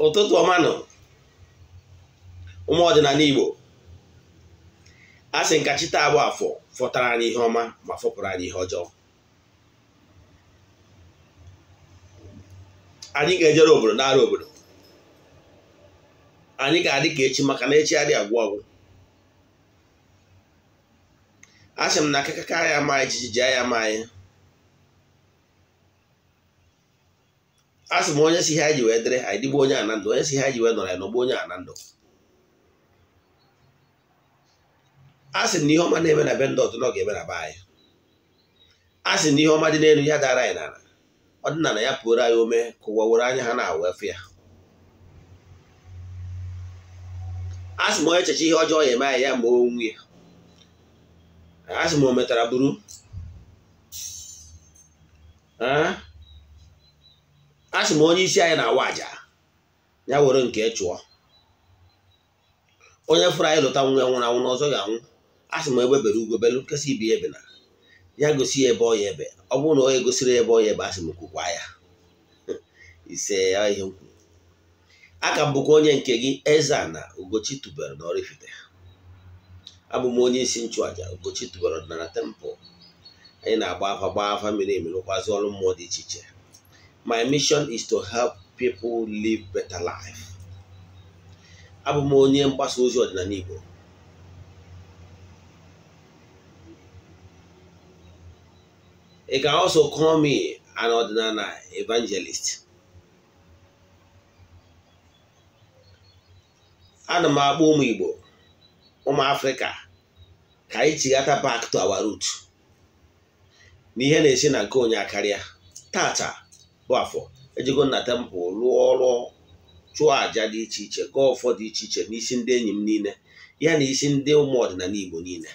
ụtụtụ ọma nọ ụmụ ọdịnala Igbo a sị nka chita abụ afọ fọtara anyị ihe ọma ma fọpụrụ anyị ihe ọjọọ. Anyị ga-ejere obodo n'ara obodo, anyị ga-adị ka echi maka na echi adị agwụ agwụ. A sị m na akịkaka ya ma anyị jijiji ya ma anyị. A sị m onye si ihe anyị ji wee dịrị anyị dịgbo onye a na ndụ, onye si ihe anyị ji wee nọrọ ya nọgbu onye a na ndụ. A sị na ihe ọma na-eme na be ndị ọzọ ga-eme na be anyị. A sị na ihe ọma dị n'elu ya dara anyị n'ala, ọdịnala ya pụrụ anyị ome ka ụwa were anya ha na-awụ efu ya. A sị m onye echeche ihe ọjọọ ya eme anyị ya ma onwe ya. A sị m o metara buru a sị m onye isi anyị na-awa aja ya were nke chụọ. Onye fụrụ anyị lụta nwa nwụrụ anwụ n'ọzọ ga-anwụ. A sị m egbe bere ugo belu nkesị ibi ebe na ya gosi ya ebe ọ ya ebe. Ọ bụrụ na onye gosiri ebe ọ ya ebe, a sị m kwukwa ya ise ya ihe m kwuru. Aka m bụkwa onye nke gị, Eze-Ana Ugochi tubelu na oraifite. Abụ m onye isi nchụaja Ugochi tubelu Odinana temple. Anyị na-agba afa mmiri emi rụkwazi ọrụ mmụọ dị iche iche. My mission is to help people live better life. Abụ m onye mgbasa ozi ọdịnala Igbo. You can also call me an Odinana evangelist. Ana m akpọ ụmụ Igbo, ụmụ Afrịka, ka anyị chighata back to our root. N'ihe na-esi na nke onye akarịa. Tata bụ afọ ejego na temple lụọ ọrụ, chụọ aja dị iche iche, gọọ ọfọ dị iche iche n'isi ndị enyi m niile, ya na isi ndị ụmụ ọdịnala Igbo niile.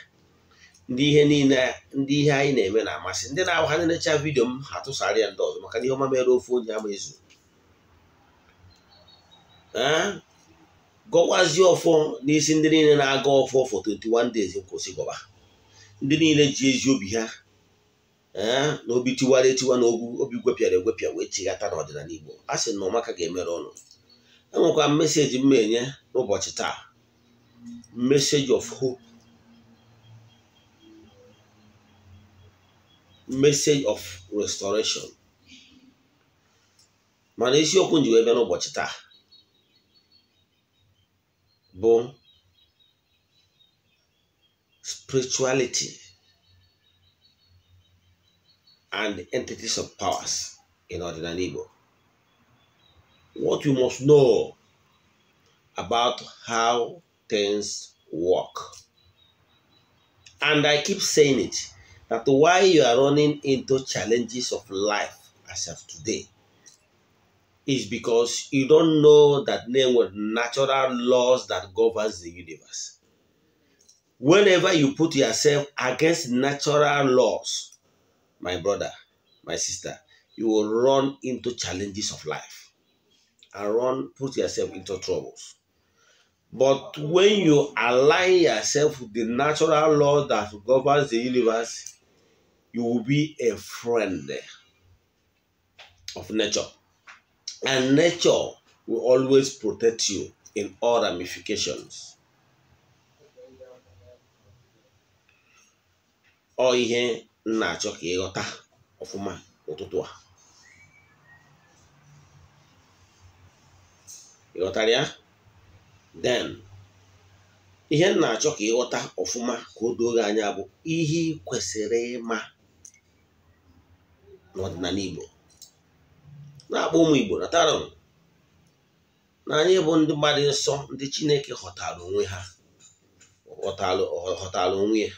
Ndị ihe anyị na-eme na-amasị ndị na-ahụ ha na-enecha vidio m ha tụsara ya ndị ọzọ maka na ihe ọma mere ofu onye ama ezu. Gọwazie ọfọ n'isi ndị niile na-aga ọfọ for 21 days nkwụsị gọba. Ndị niile ji ezi obi ha na obi tiwara etiwa na obi gwepịara egwepịa wee chighata n'ọdịnala Igbo. A sị na ọmaka ga-emere ọnụ. Enwekwa meseji m enye n'ụbọchị taa, message of hope, message of restoration. Mana isiokwu nji wee bịa n'ụbọchị taa bụ spirituality and the entities of powers in Odinana Igbo. What you must know about how things work. And I keep saying it, that why you are running into challenges of life as of today is because you don't know that there were natural laws that governs the universe. Whenever you put yourself against natural laws, my brother, my sister, you will run into challenges of life and put yourself into troubles. But when you align yourself with the natural law that governs the universe, you will be a friend of nature. And nature will always protect you in all ramifications. Ọ ihe na-achọ ka ịghọta ọfụma ụtụtụ a. Ịghọtara ya? Then ihe na-achọ ka ịghọta ọfụma ka o doo gị anya bụ ihe kwesịrị ịma n'ọdịnala Igbo. Na-akpọ ụmụ Igbo natara m na anyị bụ ndị mmadụ nsọ, ndị Chineke họtara onwe ha, họtara onwe ya.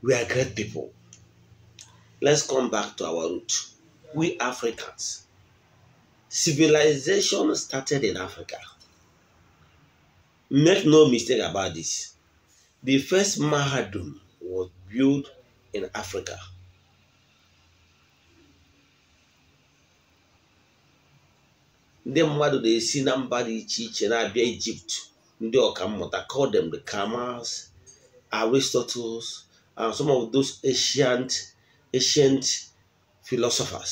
We are great people. Let's come back to our root. We Africans. Civilization started in Africa. Make no mistake about this. The first Mahadum was built in Africa. Ndị mmadụ na-esi na mba dị iche iche na-abịa Egypt, ndị ọkammụta, call them the Kamals, Aristotle, and some of those ancient philosophers.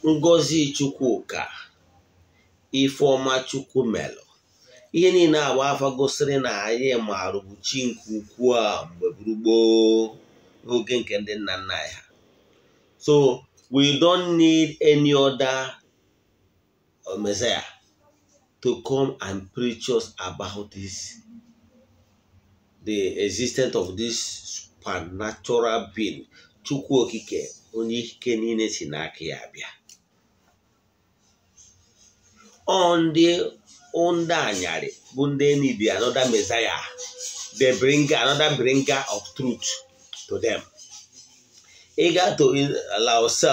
ngozi Chukwuka, Ifeoma Chukwumelu, ihe niile agba afa gosiri na anyị maara bụ chi nke ukwu a mgbe gburugburu oge nke ndị nna nna ha. So we don't need any other Messiah to come and preach us about this, the existence of this supernatural being, Chukwu Okike, onye ike niile si n'aka ya abịa. On the Ondanyari, Bunde need another Messiah. They bring another bringer of truth to them. He got to Laos,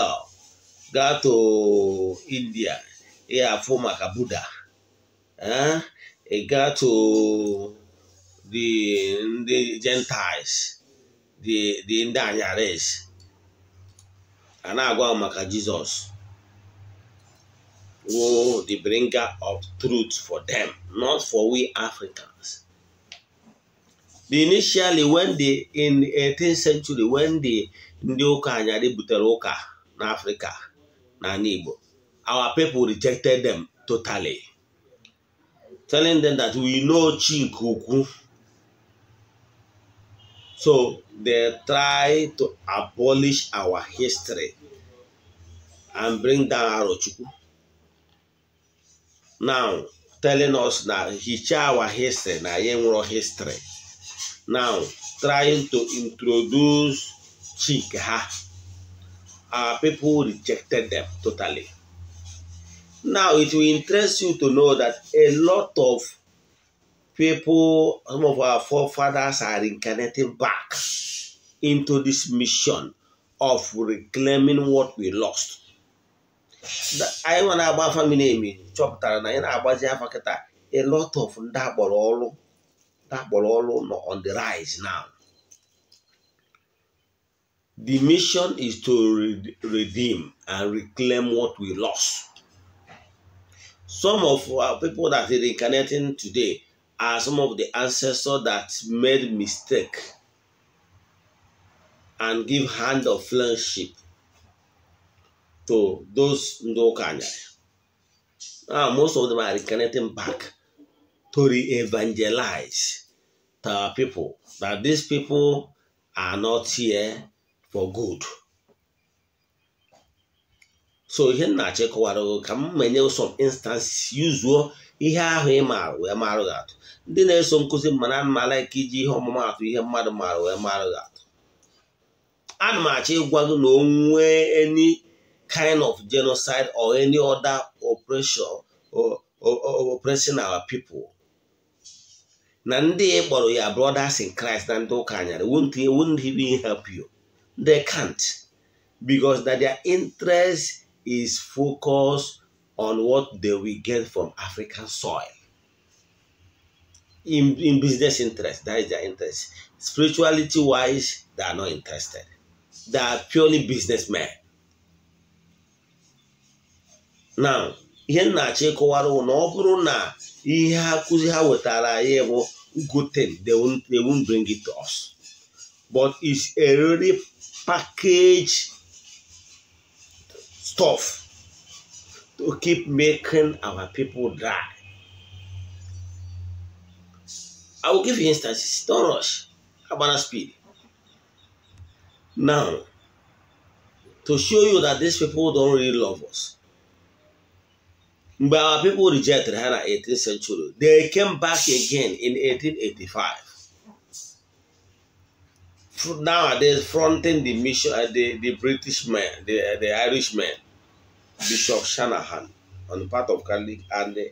got to India, he have former Buddha. He got to the Gentiles, the Indanyares, and now go Maka Jesus. Oh, the bringer of truth for them, not for we Africans. Initially, when in the 18th century, when the Ndioka Buteroka in Africa, Igbo, our people rejected them totally, telling them that we know Chinkuku. So they try to abolish our history and bring down Arochukwu. Now, telling us that he share our history, na yenwro history. Now, trying to introduce Chikaha. Our people rejected them totally. Now, it will interest you to know that a lot of people, some of our forefathers are incarnating back into this mission of reclaiming what we lost. I want to about family chopter na ina agbaji afa kita, a lot of that borolo on the rise now. The mission is to redeem and reclaim what we lost. Some of our people that are reincarnating today are some of the ancestors that made mistake and give hand of friendship to those Ndokanya. Most of them are reconnecting back to re-evangelize to our people, that these people are not here for good. So here na chekwara ka menye some instances usual ihe ahụ ịmarụ wee marụ atụ. Ndị na-eso nkuzi mana like iji ihe ọmụma atụ ihe mmadụ marụ wee marụ atụ. Ana m achọ ịgwa gị na onwe any kind of genocide or any other oppression or oppressing our people. Na ndị kpọrọ ya brothers in Christ na ndị ụka anyarị wouldn't even help you. They can't, because that their interest is focused on what they will get from African soil. In business interest, that is their interest. Spirituality wise, they are not interested. They are purely businessmen. Now, ihe na-achọ ịkọwara na ọ bụrụ na ihe akụzi ha wetara anyị bụ good thing, they won't bring it to us. But it's a really packaged stuff to keep making our people dry. I will give you instances. Don't rush. Habana speed. Now, to show you that these people don't really love us. But our people rejected her in the 18th century. They came back again in 1885. Nowadays, fronting the mission, the British man, the Irish man, Bishop Shanahan, on the part of Catholic, and the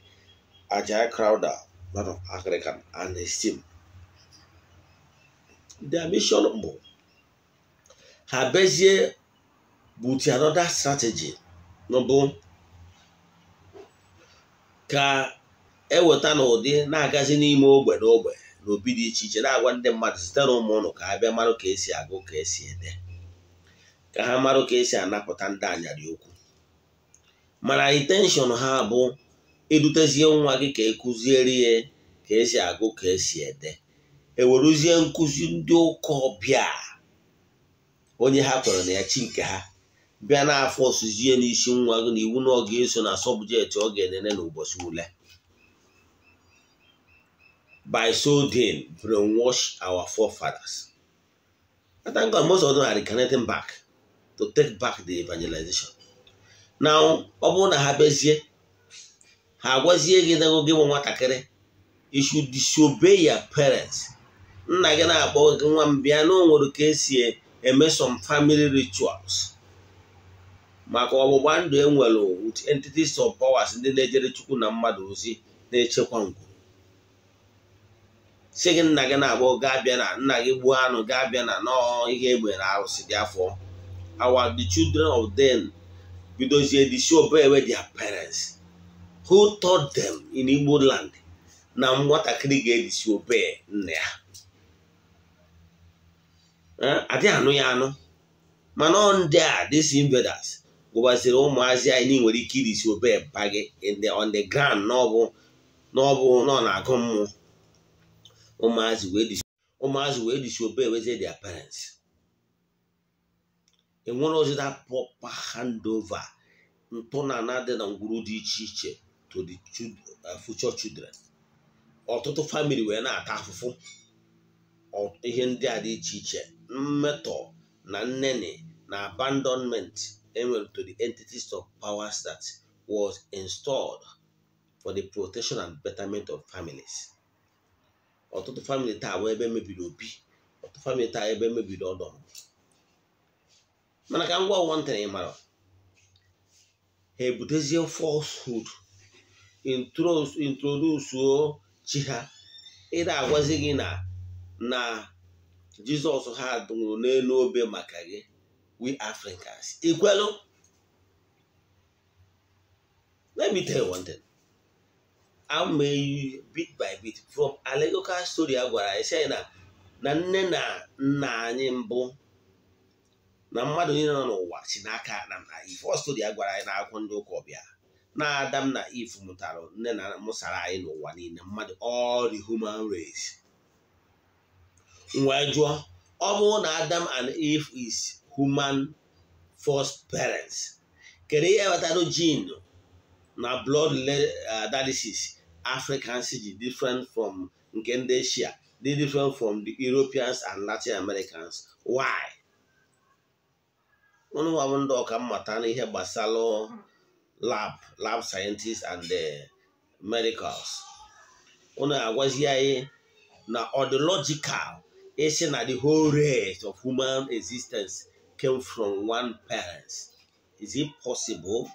Ajay Crowder, part of African, and his team. Their mission, her best year, but another strategy. Number ka eweta n'ụdị na-agazi n'ime ogbe n'ogbe n'obi dị iche iche na-agwa ndị mmadụ site n'ụmụ ụnụ ka ha bịa marụ ka esi agụ ka esi ede, ka ha marụ ka esi anapụta ndị anyarị okwu. Mana intention ha bụ edutezie nwa gị ka ekuziere ya ka esi agụ ka esi ede, eweruzie nkuzi ndị ụka ọbịa onye ha kwere na ya chi nke ha bịa n'afọ osuzie n'isi nwa gị na iwu na ọ ga-eso na sọbjekti ọ ga-enene n'ụbọchị ule. By so doing, brainwash our forefathers. I thank God most of them are reconnecting back to take back the evangelization. Now, ọ bụrụ na ha bezie, ha agwazie gị na oge nwatakịrị, you should disobey your parents. Nna gị na-akpọ gị nwa m bịa na o nwere ka esi eme some family rituals. Maka ọgbụgba ndụ enwere with entities of powers ndị na-ejere Chukwu na mmadụ ozi na-echekwa ngwuru. Si gị nna gị na-akpọ gaa bịa na nna gị gbuo anụ gaa bịa na nọọ ihe egbe na arụsị dị afọ. The children of them bidozie disobey their parents who taught them in Igbo land na nwatakịrị ga-disobey nna ya. Adị anụ ya anụ mana ndị a these invaders gwasịrị ụmụazị anyị nwere ike disobey mpa gị on the ground n'ọbụ nọ na-agụ mmụọ. Ụmụazị wee disobey their parents. Enwere ozi that proper handover ntụnana dị na ngwuru dị iche iche to the future children. Ọtụtụ family wee na-ata afụfụ ihe ndị a dị iche iche, mmetọ na nnene na abandonment enwere to the entities of powers that was installed for the protection and betterment of families. Ọtụtụ family taa bụ ebe mebiri obi, ọtụtụ family taa ebe mebiri ọdọ. Mana ka ngwa one thing mara, ha ebutezie falsehood introduce chi ha ịda agwazi gị na Jizọs ha nwụrụ n'elu obe maka gị, we Africans ikwelu. Let me tell you one thing. I may bit by bit from allegorical story agwara anyị sị na nne na nna anyị mbụ na mmadụ niile nọ n'ụwa si n'aka Adam na Eve. First story agwara anyị n'akwụkwọ ndị ụka ọbịa na Adam na Eve mụtara nne na mụsara anyị n'ụwa niile, mmadụ all the human race. Wee jụọ, ọ bụrụ na Adam and Eve is human first parents, kedu ihe wetara gene na blood dialysis Africans ji different from nke ndị Asia, dị different from the Europeans and Latin Americans? Why? Ụnụ nwa bụ ndị ọka mmụta n'ihe gbasara lab scientists and the medicals. Ụnụ agwazi anyị na logical is na the whole race of human existence came from one parent. Is it possible?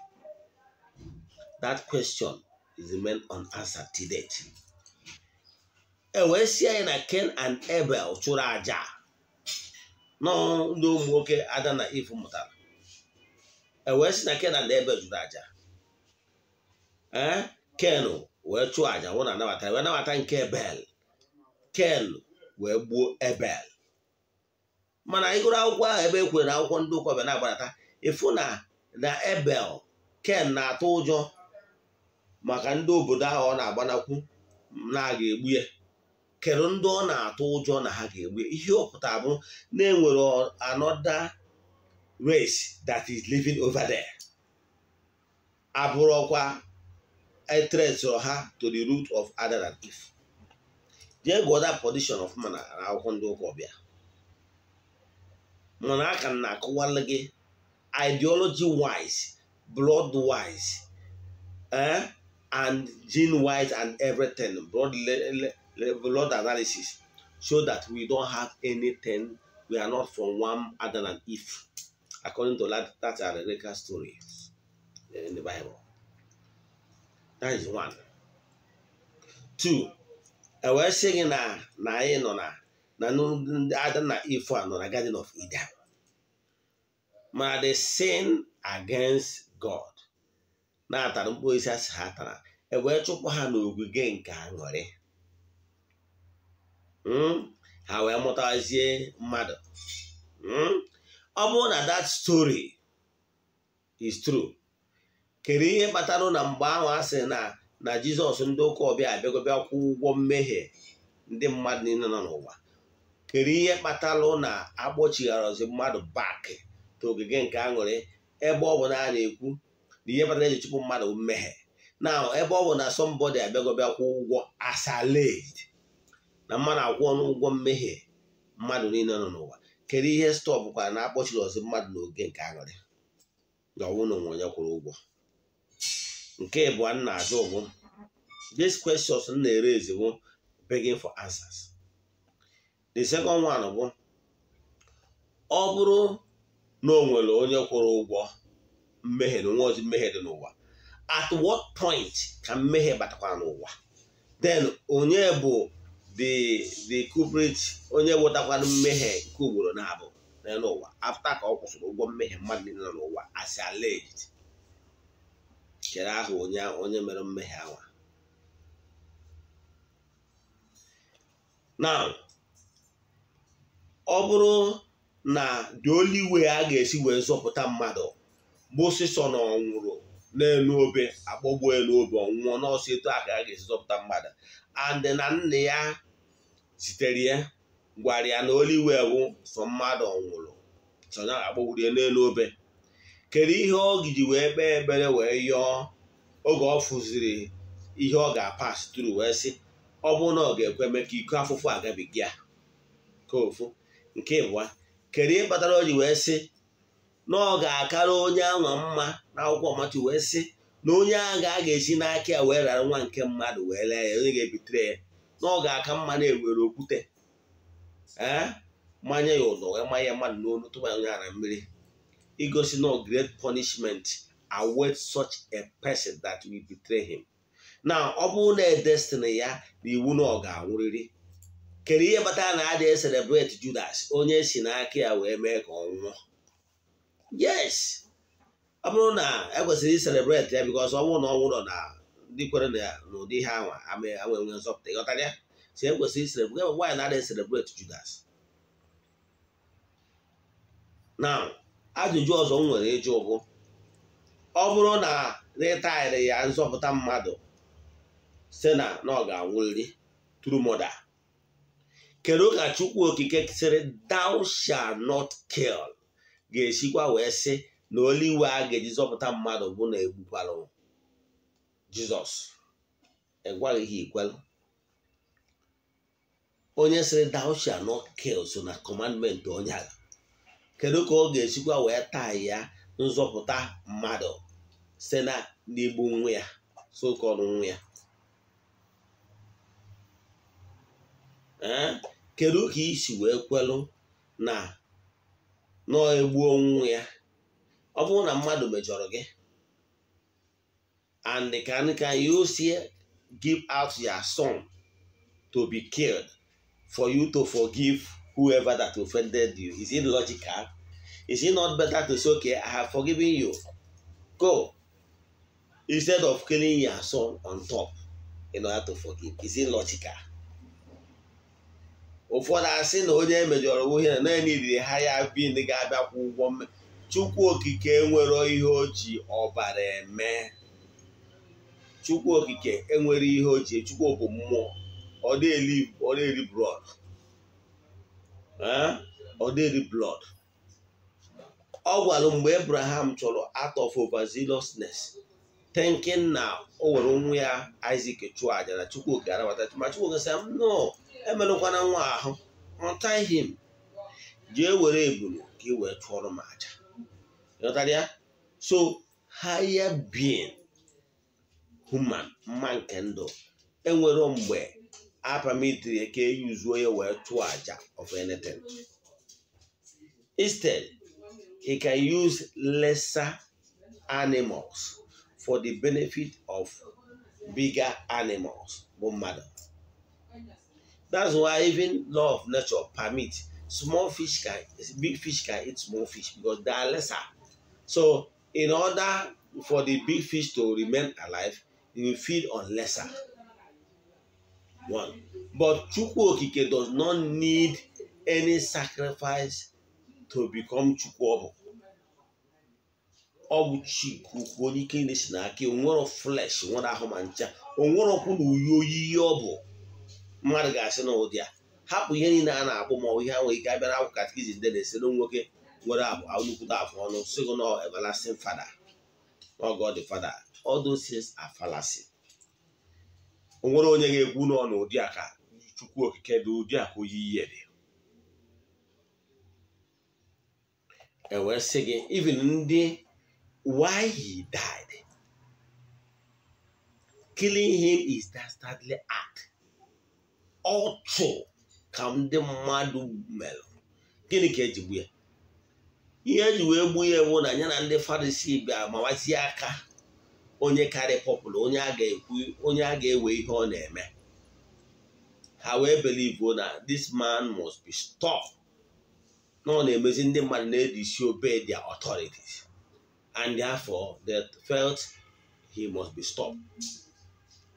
That question is remain unanswered to date. We see na Cain and Abel chụrụ aja no ndị ụmụ nwoke Adam na Eve mụtara. We see na Cain and Abel chụrụ aja. Cain wee chụọ aja wụ na nabata nke Abel. Cain wee gbuo Abel. Mana anyị gụrụ akwụkwọ ahụ ebe e kwere na akwụkwọ ndị ụka ọbịa na-agbarata ịfụ na Abel Cain na-atụ ụjọ maka ndị obodo ahụ ọ na-agbanakwu na-aga egbu ya. Kedu ndị ọ na-atụ ụjọ na ha ga-egbu ya? Ihe ọ pụtara bụ na enwere another race that is living over there. Abụrụkwa a threat ha to the root of Adam and Eve. Jee gụọ that position of man na akwụkwọ ndị ụka ọbịa. Mana aka na-akụwala gị ideology wise, blood wise, and gene wise and everything, blood analysis show that we don't have anything. We are not from one Adam and Eve, according to that allegorical story in the Bible. That is one. Two, we're saying na anyị nọ na Adam na Eve nọ na Garden of Eden. Ma they sin against God. Na-atara mkpụrụ isi asị ha tara, wee chụpụ ha n'ogige nke aṅụrị. Ha wee mụtazie mmadụ. Ọ bụrụ na that story is true, kedu ihe kpatara na mgbe ahụ a sị na Jizọs ndị ụka ọbịa abịagobịa kwụ ụgwọ mmehie ndị mmadụ niile nọ n'ụwa? Kedu ihe kpatara na akpọchigharazi mmadụ back to ogige nke aṅụrị ebe ọ bụ na a na-ekwu na ihe kpatara eji chụpụ mmadụ mmehie. Now ebe ọ bụ na somebody abịagobịa kwụ ụgwọ as alleged na mmadụ akwụ ọnụ ụgwọ mmehie mmadụ niile nọ n'ụwa, kedu ihe stọpụkwara na akpọchiri ọzọ mmadụ n'oge nke aṅụrị ga ọnwụ na onwe onye kwụrụ ụgwọ? Nke bụ a na-ajụ ụgwụ. These questions na-ere ezigbo begging for answers. The second one bụ ọ bụrụ na o nwere onye kwụrụ ụgwọ mmehie na onwe ozi mmehie dị n'ụwa, at what point ka mmehie batakwara n'ụwa? Then onye bụ the culprit, onye wetakwara mmehie nke ugboro na-abụ n'ụwa after ka ọ kwụsịrị ụgwọ mmehie mmadụ niile nọ n'ụwa as alleged? Chere ahụ onye mere mmehie ahụ. Now ọ bụrụ na the only way a ga-esi wee zọpụta mmadụ bụ sịsọ na ọ nwụrụ n'elu obe, akpọgbuo elu obe, ọnwụọ n'ọsọ, etu a ka a ga-esi zọpụta mmadụ. And na nna ya zitere ya gwara ya na only way bụ sọ mmadụ ọnwụrụ sọ ya akpọgburu ya n'elu obe. Kedu ihe ọ giji wee kpee ekpere wee yọọ oge ọ fụziri ihe ọ ga-apas tru wee sị ọ bụrụ na ọ ga-ekwe eme ka iko afụfụ agabiga ya ka ofu? Nke ịbụa, kedu ihe kpatara o ji wee sị na ọ ga-akara onye anwa mma na akwụkwọ ọmati wee sị na onye agha a ga-esi n'aka ya wee rara nwa nke mmadụ wee lee ya, onye ga-ebitere ya, na ọ ga-aka mma na-ewere okwute manye ya ụdọ wee manye mmadụ n'onu tụbanye onye ara mmiri, igosi na great punishment awaits such a person that will betray him. Now ọ bụrụ na destiny ya na iwu na ọ ga-anwụrịrị, kedu ihe kpatara na adịghị celebrate Judas onye si n'aka ya wee mee ka ọ nwụọ? Yes, ọ bụrụ na ekwesịrị celebrate ya because ọ bụrụ na ọ nwụrụ na ndị kwere na n'ụdị ihe anwa enwe nzọpụta, ịghọtara ya? Si ekwesịrị celebrate. Why na adịghị celebrate Judas? Now ajụjụ ọzọ m nwere ịjụ bụ ọ bụrụ na retaịrị ya nzọpụta mmadụ sị na ọ ga-anwụrịrị through murder, kedu ka Chukwu okike sịrị thou shall not kill ga-esikwa wee sị na oliwe a ga-eji zọpụta mmadụ bụ na egbukwalụ Jizọs? Egwaghị ha ikwelụ. Onye sịrị thou shall not kill so na commandment onye agha, kedu ka ọ ga-esikwa wee taa ya nzọpụta mmadụ site na n'igbu nwa ya, so-called nwa ya? Kedu ka isi wee kwelụ na nọ egbuo nwa ya? Ọ bụrụ na mmadụ mejọrọ gị and can you still give out your son to be killed for you to forgive whoever that offended you? Is it logical? Is it not better to say, okay, I have forgiven you, go, instead of killing your son on top in order to forgive? Is it logical? Ụfọdụ asị na onye emejọrọ ihe na enidiri ha ya bi ndị ga-abịakwa ụgwọ. Chukwu okike enwere ihe o ji ọbara eme. Chukwu okike enwere ihe o ji. Chukwu bụ mmụọ, ọ dị blood. Ọ dị blood. Ọ gwara mgbe Abraham chọrọ out of overzealousness, thinking na o were nwa ya Isaac chụọ aja na Chukwu okike anabata, ma Chukwu okike sị no, emelụkwana nwa ahụ, untie him, jee were ebulu ka i wee chụọrọ m aja. Ịghọtara ya? So higher being, human, mma nke ndụ, enwero mgbe apamitiri ka eyuzuo ya wee chụọ aja of anything. Instead, he can use lesser animals for the benefit of bigger animals, bụ mmadụ. That's why even law of nature permits big fish can eat small fish because they are lesser. So in order for the big fish to remain alive, it will feed on lesser one. But Chukwu okike does not need any sacrifice to become Chukwu. Ọ bụ Chukwu onye ike na-esi n'aka, onwere flesh, nwere ahụ ma ncha, onwere ọkụ na uyi oyiyi ọ bụ. Mmadụ ga-asị na ụdị a hapụ ihe niile a na-akpụ ma ihe ha nwere ike abịa n'akwụkwọ katikizim ndị na-esi na nwoke where I look at one second or everlasting Father, or God the Father. All those things are fallacy. Onwere onye ga-ekwu no no ụdị aka Chukwu okike dị ụdị aka oyiyi ede. E wee sị gị even ndị why he died. Killing him is dastardly act. All true ka ndị mmadụ mere. Gịnị ka eji gbu ya? Ihe eji wee gbu ya bụ na ya na ndị Farisii bịa mawazie aka onye karị popular, onye a ga-ewe ihe ọ na-eme. Ha wee believe na this man must be stopped. No na-emezi ndị mmadụ na-disobey their authorities, and therefore they felt he must be stopped.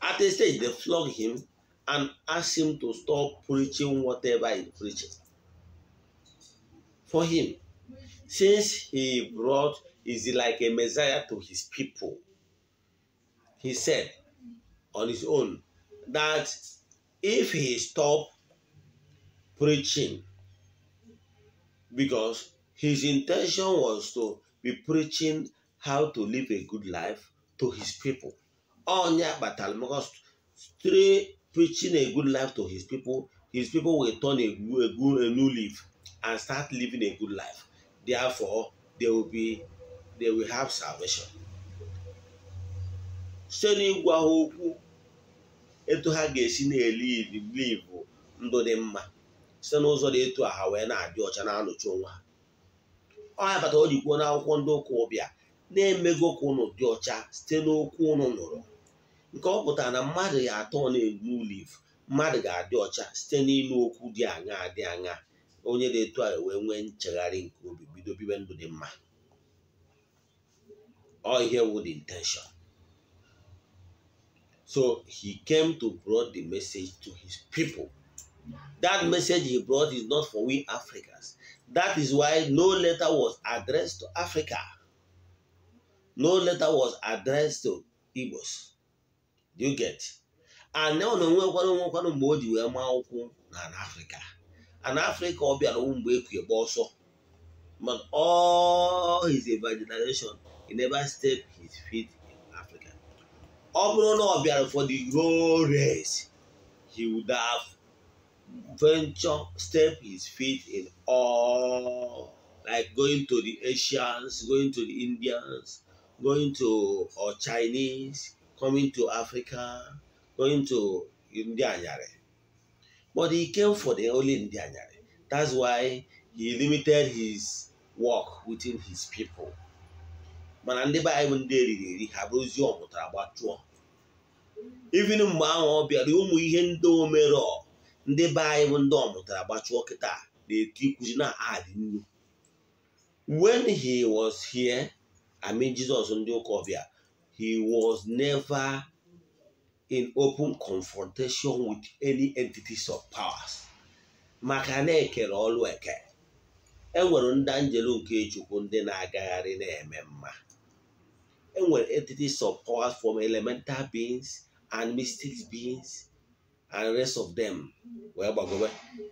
At a stage they flogged him and asked him to stop preaching whatever he's preaching. For him, since he is like a Messiah to his people, he said on his own that if he stopped preaching, because his intention was to be preaching how to live a good life to his people. Because through preaching a good life to his people will turn a new leaf and start living a good life. Therefore, they will have salvation. Seni gwa okwu etu ha ga-esi na-live ndụ dị mma. Site n'ụzọ dị etu a ha wee na-adị ọcha na-anọchi onwe ha. Ọ ya bata o ji kwuo n'akwụkwọ ndị ụka ụbịa na-emego ka ụnụ dị ọcha site n'okwu ụnụ nụrụ. Nke ọ pụtara na mmadụ ya atọ na-egbu live, mmadụ ga-adị ọcha site n'ịnụ okwu dị aṅa. Onye dị etu a wee nwee nchegharị nke obi bido bibe ndụ dị mma. All here with the intention. So he came to bring the message to his people. That message he brought is not for we Africans. That is why no letter was addressed to Africa. No letter was addressed to Igbos. Do you get? And now no one mgbe o ji wee maa ụkwụ na Africa. And Africa ọ bịara mgbe ekwe ọsọ. But all his evangelization, he never stepped his feet in Africa. Ọ bụrụ na ọ bịara for the road race, he would have step his feet in all, like going to the Asians, going to the Indians, going to Chinese, coming to Africa, going to India. But he came for the only India. That's why he limited his work within his people. Mana ndị Bible ndị eriri ha bụ ozi ọ mụtara gbachụọ. Even mgbe ahụ ọ bịara ụmụ ihe ndị o mere ndị Bible ndị ọ mụtara gbachụọ kịta na-eti ikuzi na adị nnu. When he was here, Jesus ndị ụka ọbịa, he was never in open confrontation with any entities of powers. Maka na ekere ọlụ eke. Enwere ndị angelo nke Chukwu ndị na-agagharị na-eme mma. Enwere entities of powers from elemental beings and mystic beings and rest of them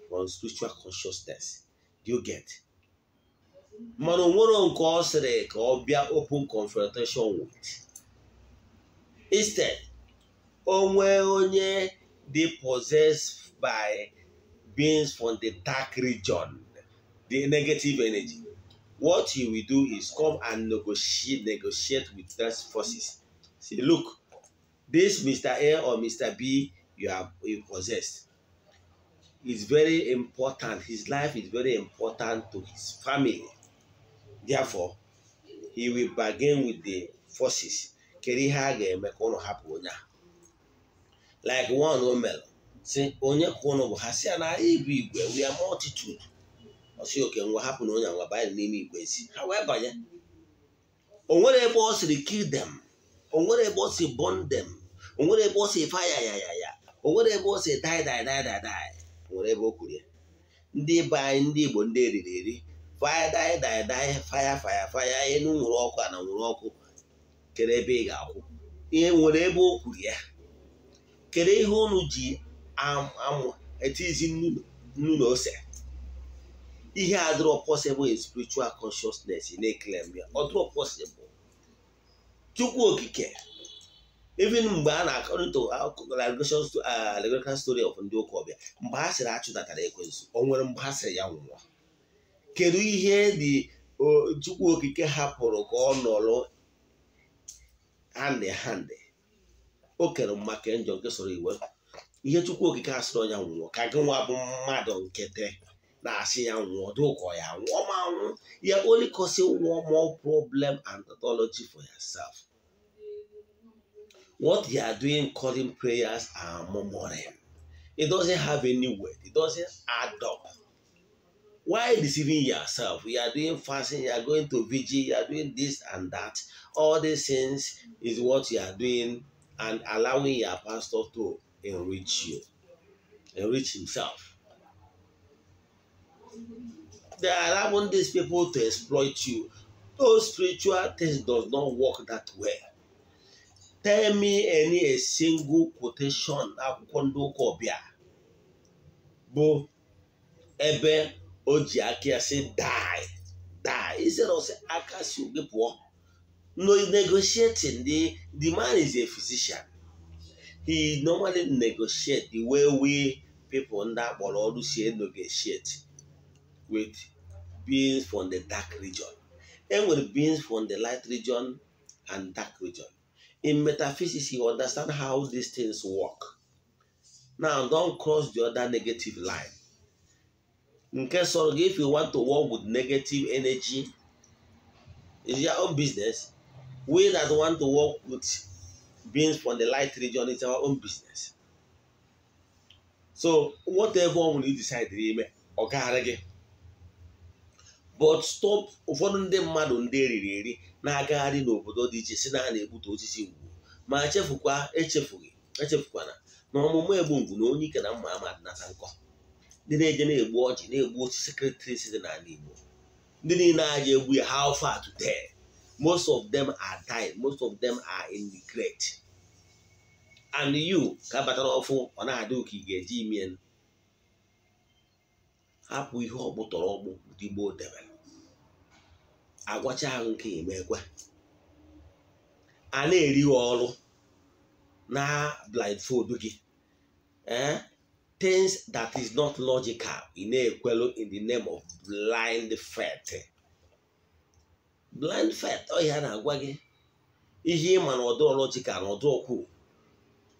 from spiritual consciousness. Do you get? Mana onwere nke ọ sịrị ka ọ bịa open confrontation with. Instead, onwe onye dey possessed by beings from the dark region, the negative energy. What he will do is come and negotiate with those forces. Say, look, this Mr. A or Mr. B you possessed is very important. His life is very important to his family. Therefore, he will bargain with the forces. Like one omel. Say, onye kono bu hasia na ibu igwe, we are multitude. Osi okay, what happen onye nwa ba n'ime igwe si. However, yeah. Onwere ebe o si kill them. Onwere ebe o si burn them. Onwere ebe o si fire ya. Onwere ebe o si die. Onwere ebe o kwuru ya. Ndị ba ndị Igbo ndị eriri. Fire die, fire, enu nwụrụ ọkụ ana nwụrụ ọkụ. Kere ebe ị ga-akwụ. Ihe nwere ebe o kwuru ya. Kere ihe unu ji amụ etizi nnu na ose. Ihe adịrọ possible in spiritual consciousness in a claim ya. Ọ dịrọ possible. Chukwu okike. Even mgbe a na-according to allegorical story of ndị ụka ọbịa, mgbe ha sịrị achụdatara ekwensu, o nwere mgbe ha sịrị ya nwụọ. Kedu ihe dị Chukwu okike hapụrụ ka ọ nọrọ hand in hand? O kere maka njọ nke soro iwe. Ihe Chukwu okike asịrị onye nwụọ ka gị nwa bụ mmadụ nkete na-asị ya nwụọ dị ụkọ ya nwụọ ma nwụ. You are only causing one more problem and pathology for yourself. What you are doing, calling prayers and murmuring, it doesn't have any weight. It doesn't add up. Why deceiving yourself? You are doing fasting, you are going to vigil, you are doing this and that. All these things is what you are doing and allowing your pastor to enrich you, enrich himself. They are allowing these people to exploit you. Those spiritual things does not work that way. Tell me a single quotation akwụkwọ ndị ụka ọbịa bụ ebe o ji aka ya sị die instead of say aka si oge pụọ. No negotiating. The man is a physician. He normally negotiate the way we people in that world negotiate with beings from the dark region and with beings from the light region and dark region. In metaphysics, you understand how these things work. Now, don't cross the other negative line. In case of if you want to work with negative energy, it's your own business. We that want to work with beings from the light region, it's our own business. So, whatever will you decide to do, okay. But stop ụfọdụ ndị mmadụ ndị eriri eri na-agagharị n'obodo dị iche si na a na-egbute osisi ngwu ma echefukwana na ọmụmụ egbu ngwu na onye ike na mma ama nata nkọ. Ndị na-eje na-egbu ọjị na-egbu osisi secretaries dị n'ala Igbo. Ndị niile aja egbu ya how far today? Most of them are dying. Most of them are in regret. And you ka batara ọfụ ọ na-adị ụka ị ga-eji imien hapụ ihe ọgbụtọrọ ọgbụ ndị Igbo debere agwacha ahụ nke emekwe a na-eri ọrụ na blindfold gị things that is not logical ị na-ekwelu in the name of blind faith. Blind faith ọ ya na-agwa gị ihe ịma na ọdụ logical na ọdụ ọkwụ.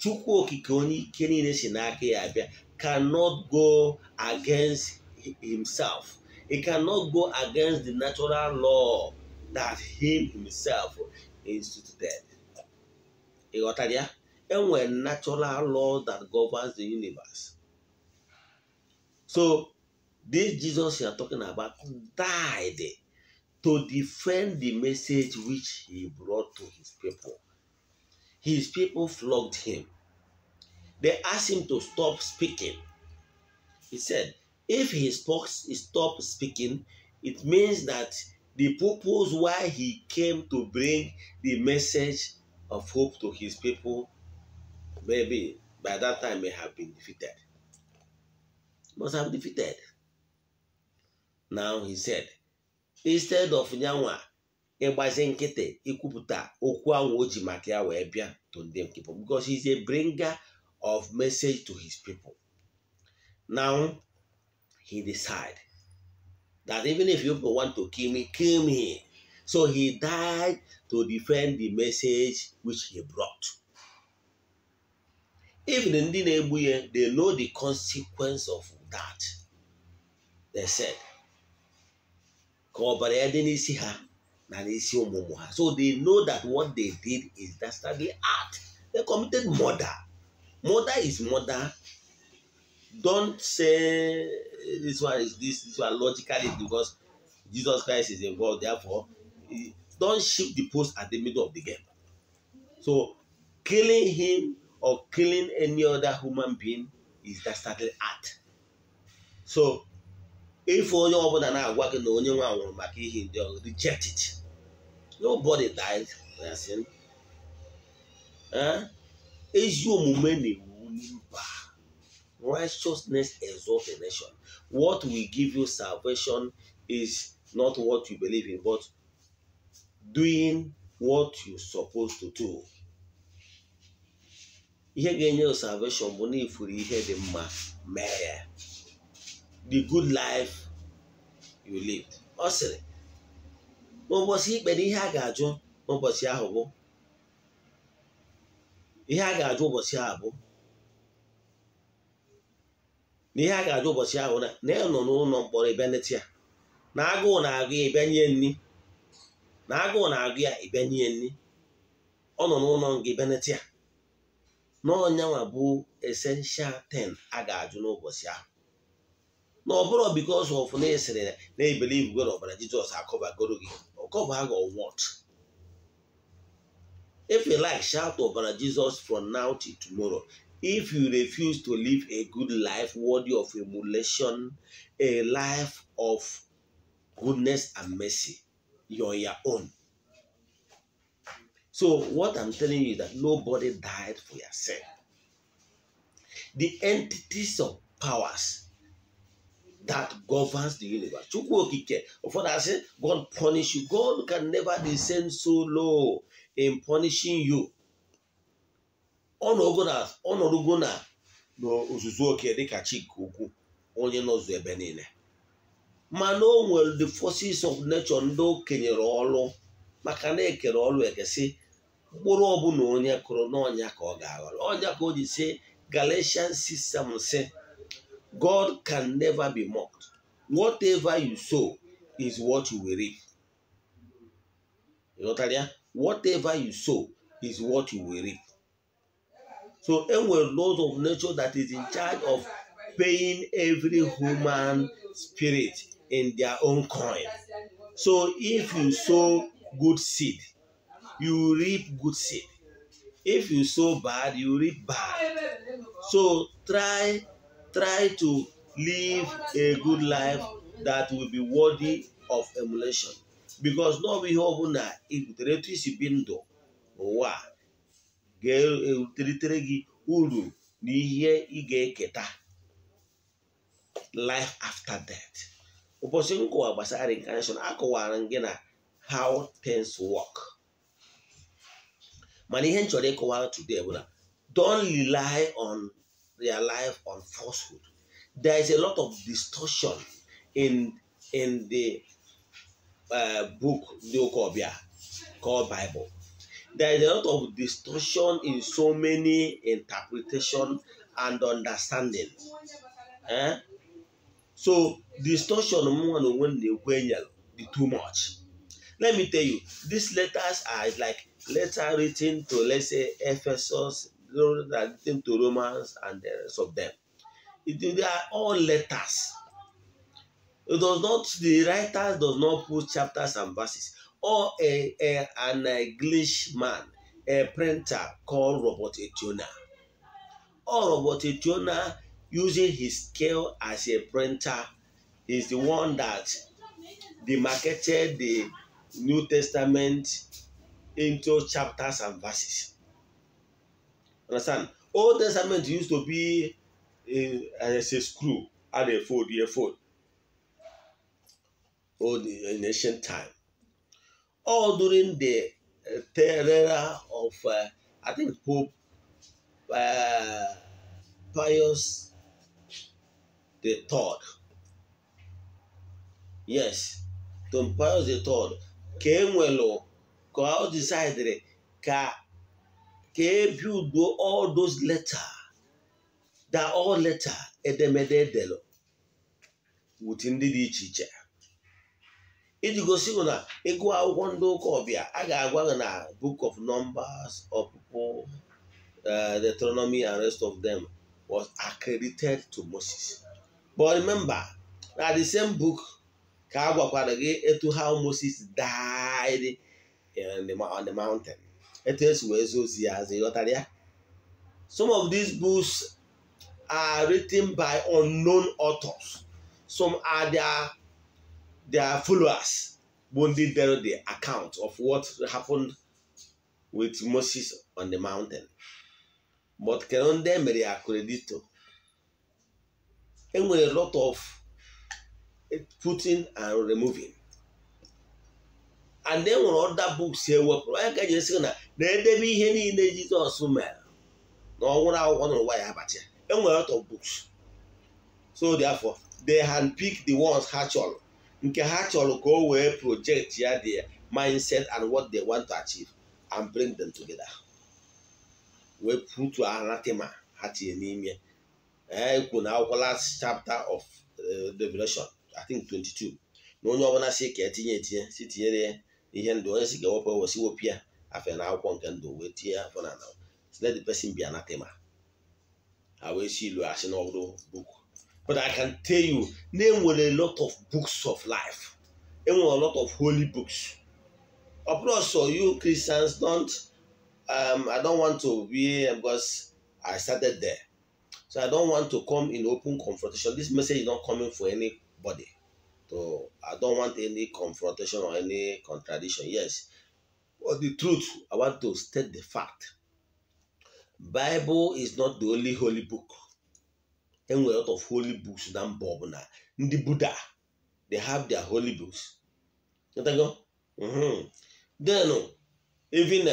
Chukwu okike onye ike niile si n'aka ya abịa cannot go against himself. He cannot go against the natural law that him himself instituted. You got that? And when natural law that governs the universe. So this Jesus you are talking about died to defend the message which he brought to his people. His people flogged him. They asked him to stop speaking. He said, if he stopped speaking, it means that the purpose why he came to bring the message of hope to his people, maybe by that time may have been defeated. Must have defeated. Now he said, instead of nyanwa ịgbazi nkịtị ikwupụta okwu ahụ o ji maka ya wee bịa to them people, because he's a bringer of message to his people. Now he decided that even if you want to kill me. So he died to defend the message which he brought. Even in the neighborhood, they know the consequence of that. They said, so they know that what they did is dastardly act. They committed murder. Murder is murder. Don't say this one is this one logically because Jesus Christ is involved. Therefore, don't shift the post at the middle of the game. So, killing him or killing any other human being is dastardly act. So, if onye ọbụla na-agwa gị na onye nwe anwụrụ maka ihe ndị ọzọ, reject it. Nobody died for their sin. Ezi omume na-ewu mba. Righteousness exalts a nation. What will give you salvation is not what you believe in, but doing what you're supposed to do. Ihe ga-enye salvation bụ na ifuru ihe dị mma mee ya. The good life you lived. Ọ sịrị, n'ụbọchị ikpe ihe a ga-ajụ n'ụbọchị ahụ bụ ihe a ga-ajụ ụbọchị ahụ bụ na ihe a ga-ajụ ụbọchị ahụ na ya nọ n'ụlọ mkpọrọ ebe neti ya na agụụ na-agụ ya ebe nye nri na agụụ na-agụ ya ebe nye nri ọ nọ n'ụlọ nga ebe neti ya n'ọnyanwa bụ essential 10 a ga-ajụ n'ụbọchị ahụ na ọ bụrụ because of na esere na believe God ọbara Jizọs akọbagoro gị ọkọba ha or what? If you like, shout ọbara Jesus from now till tomorrow. If you refuse to live a good life worthy of emulation, a life of goodness and mercy, you're your own. So what I'm telling you is that nobody died for yourself. The entities of powers that governs the universe. For that, I say, God punish you. God can never descend so low in punishing you. Ọnọdụgo na n'ozuzu oke dịka Chikuku onye nọzụ ebe niile. Mana o nwere the forces of nature ndị okenyere ọlụ maka na ekere ọlụ ekesi mkpụrụ ọbụla onye kụrụ n'ọnya ka ọ ga-aghọrọ. Ọnya ka o ji say Galatians 6:7 say, God can never be mocked. Whatever you sow is what you will reap. You know that? Whatever you sow is what you will reap. So, anyway, laws of nature that is in charge of paying every human spirit in their own coin. So, if you sow good seed, you reap good seed. If you sow bad, you reap bad. So, try to live a good life that will be worthy of emulation. Because no we hope na igutere isi bi ndụ ụwa ga-eteritere gị uru na ihe ị ga-eketa life after death. Ụbọchị nkọwa gbasara reincarnation akọwara gị na how things work. Mana ihe nchọrọ ịkọwa today bụ na don't rely on their life on falsehood. There is a lot of distortion in the book called Bible. There is a lot of distortion in so many interpretation and understanding. So distortion when they too much. Let me tell you, these letters are like letter written to, let's say, Ephesus, written to Romans, and the rest of them. They are all letters. The writer does not put chapters and verses. Or an Englishman, a printer called Robert Etiona. Or Robert Etiona, using his scale as a printer, is the one that demarcated the New Testament into chapters and verses. Understand? Old Testament used to be as a screw and a fold. In ancient time. All during the era of, I think, Pope Pius the Third. Yes, Pope Pius the Third came well. God decided to build all those letters. That all letter edemede delo within the teacher. Iji gosi na ịgụ akwụkwọ ndị ụka ọbịa a ga-agwa na book of Numbers of people, Deuteronomy and rest of them was accredited to Moses. But remember that the same book ka agwakwara gị etu how Moses died on the mountain. Some of these books are written by unknown authors. Some are their followers won't tell the account of what happened with Moses on the mountain. But can on them be accredited. And with a lot of putting and removing. And then when other books say, well, I can just say, there be any in the Jesus man. No one I want to why about here. And with a lot of books. So therefore, they handpick the ones hatchall. Nke hatchall go away project here their mindset and what they want to achieve and bring them together. We put to anathema hati enime. Last chapter of Revelation, I think 22. No one wanna say ketinye si tinyere ihe ndo onye si ga wopo wo si wopia afa na akwụkwọ nke ndo we tie afọ na now. Let the person be anathema. I will see you as an old book. But I can tell you, there were a lot of books of life. There were a lot of holy books. Of course, so you Christians don't, I don't want to be, because I started there. So I don't want to come in open confrontation. This message is not coming for anybody. So I don't want any confrontation or any contradiction. Yes. But the truth, I want to state the fact. Bible is not the only holy book. There were a lot of holy books than Bob now. The Buddha, they have their holy books. You go? Then even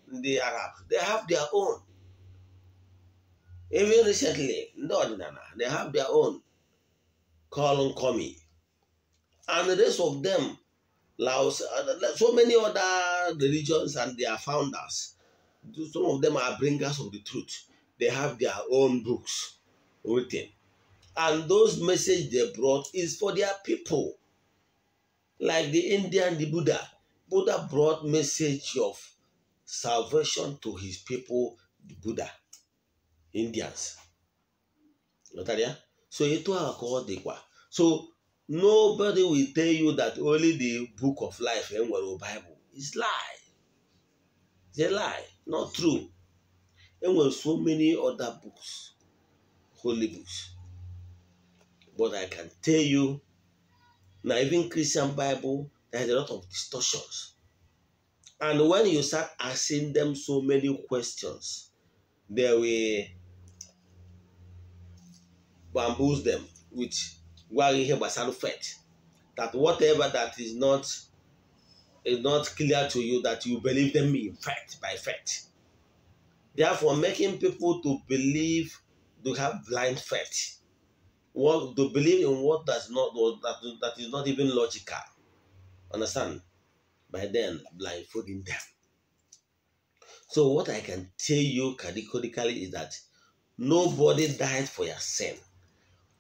the Arabs, they have their own. Even recently, the Odinana, they have their own. Call Komi. And the rest of them, Laos, so many other religions and their founders. Some of them are bringers of the truth. They have their own books written. And those messages they brought is for their people. Like the Indian, the Buddha. Buddha brought message of salvation to his people, the Buddha. Indians. So ito ako dikwa. So nobody will tell you that only the book of life and the Bible is lie. It's a lie, not true. And there were so many other books, holy books. But I can tell you, now even Christian Bible, there's a lot of distortions. And when you start asking them so many questions, they will bamboozle them with faith. That whatever that is not clear to you, that you believe them in fact, by faith. Therefore, making people to believe, to have blind faith. To believe in what that is not even logical. Understand? By then, blindfolding them. So what I can tell you categorically is that nobody died for your sin.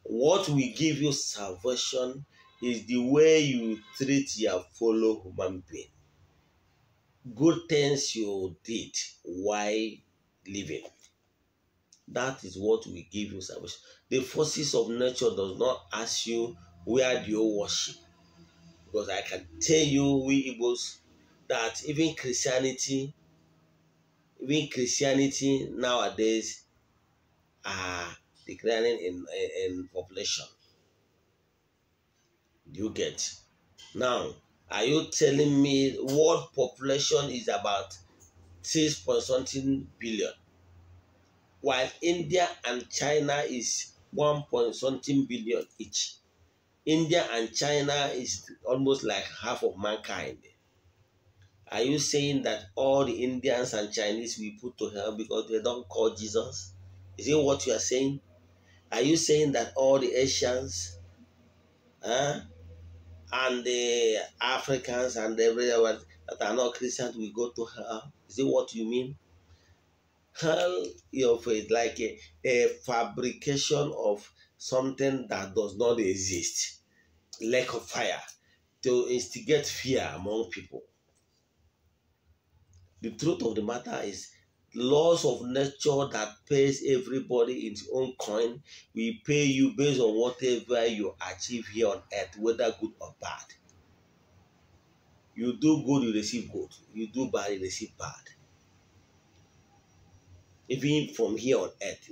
What will give you salvation is the way you treat your fellow human being. Good things you did while living. That is what will give you salvation. The forces of nature does not ask you where do you worship. Because I can tell you, we Igbos, that even Christianity nowadays are declining in population. Do you get? Now, are you telling me world population is about 6.something billion, while India and China is 1.something billion each? India and China is almost like half of mankind. Are you saying that all the Indians and Chinese we put to hell because they don't call Jesus? Is it what you are saying? Are you saying that all the Asians and the Africans and everyone that are not Christians will go to hell? Is it what you mean? Hell is like a fabrication of something that does not exist. Lake of fire to instigate fear among people. The truth of the matter is laws of nature that pays everybody its own coin will pay you based on whatever you achieve here on earth, whether good or bad. You do good, you receive good. You do bad, you receive bad. Even from here on earth,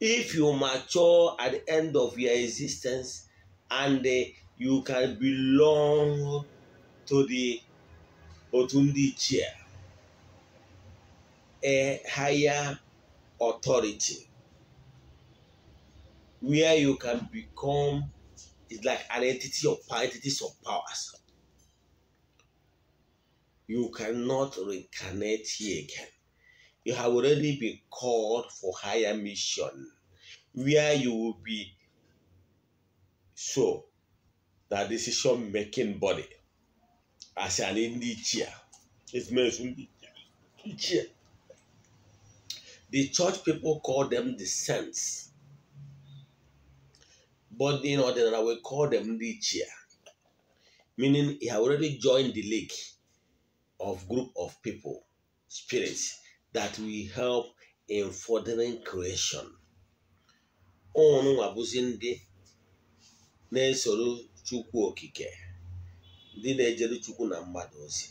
If you mature at the end of your existence and you can belong to the Otundi chair, a higher authority where you can become, it's like an entity of power, entities of powers. You cannot reincarnate here again. You have already been called for higher mission, where you will be so that decision-making body as an individual. It means individual. The church people call them the saints, but in Odinana we call them individual, meaning he have already joined the league of group of people, spirits that will help in furthering creation. Onu abụzi ndị na-esoro Chukwu okike, ndị na-ejere Chukwu na mmadụ ozi,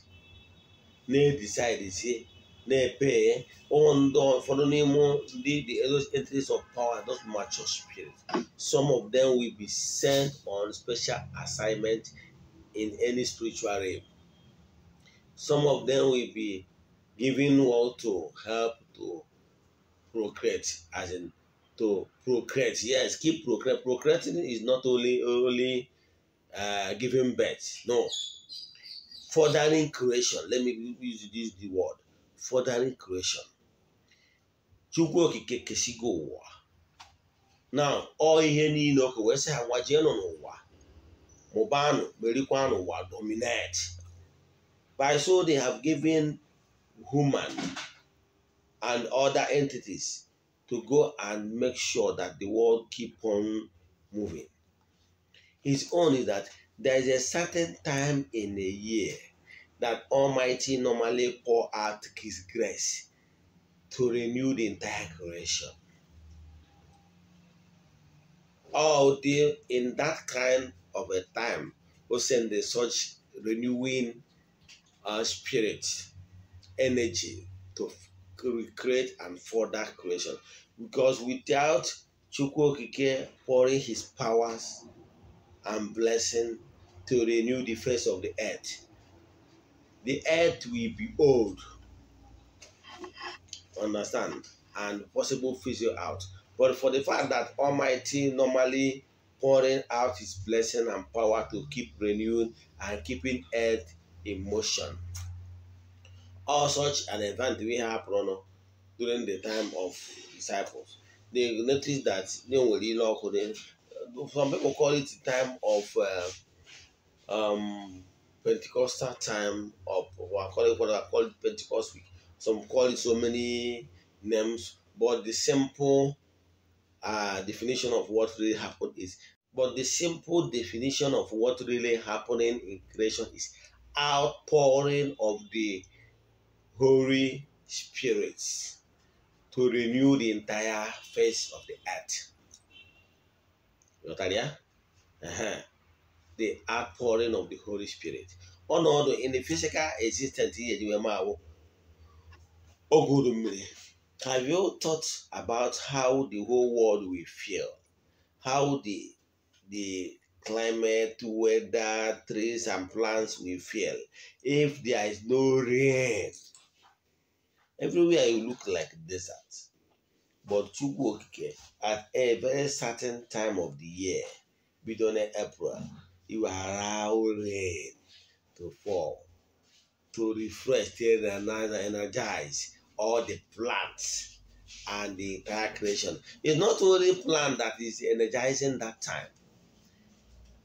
na-decide si na-epe ụfọdụ n'ime those entities of power, those mature spirits. Some of them will be sent on special assignment in any spiritual realm. Some of them will be given what to help to procreate, as in to procreate. Yes, keep procreate. Procreating is not only giving birth. No. Furthering creation. Let me use the word. Furthering creation. Chukwu okike kesigo ụwa. Now, all ihe niile oke wee sị ha nwajie nọ n'ụwa. Mụbanụ, merikwa n'ụwa, dominate. By so they have given human and other entities to go and make sure that the world keep on moving. It's only that there is a certain time in a year that Almighty normally pour out His grace to renew the entire creation. All in that kind of a time, we send such renewing spirit, energy to create and further creation. Because without Chukwu okike pouring his powers and blessing to renew the face of the earth will be old. Understand? And possible fizzle out. But for the fact that Almighty normally pouring out his blessing and power to keep renewing and keeping earth in motion. All such an event we happen during the time of disciples. They noticed that some people call it the time of Pentecostal time, of what I call it Pentecost week. Some call it so many names, but the simple definition of what really happened is, happening in creation is outpouring of the Holy Spirits to renew the entire face of the earth. You know that? The outpouring of the Holy Spirit. Oh no, in the physical existence here, have you thought about how the whole world will feel? How the climate, weather, trees and plants will feel if there is no rain? Everywhere you look like desert. But Chukwu okike, at a very certain time of the year, between April, you will allow rain to fall, to refresh, to energize all the plants and the entire creation. It's not only plant that is energizing that time.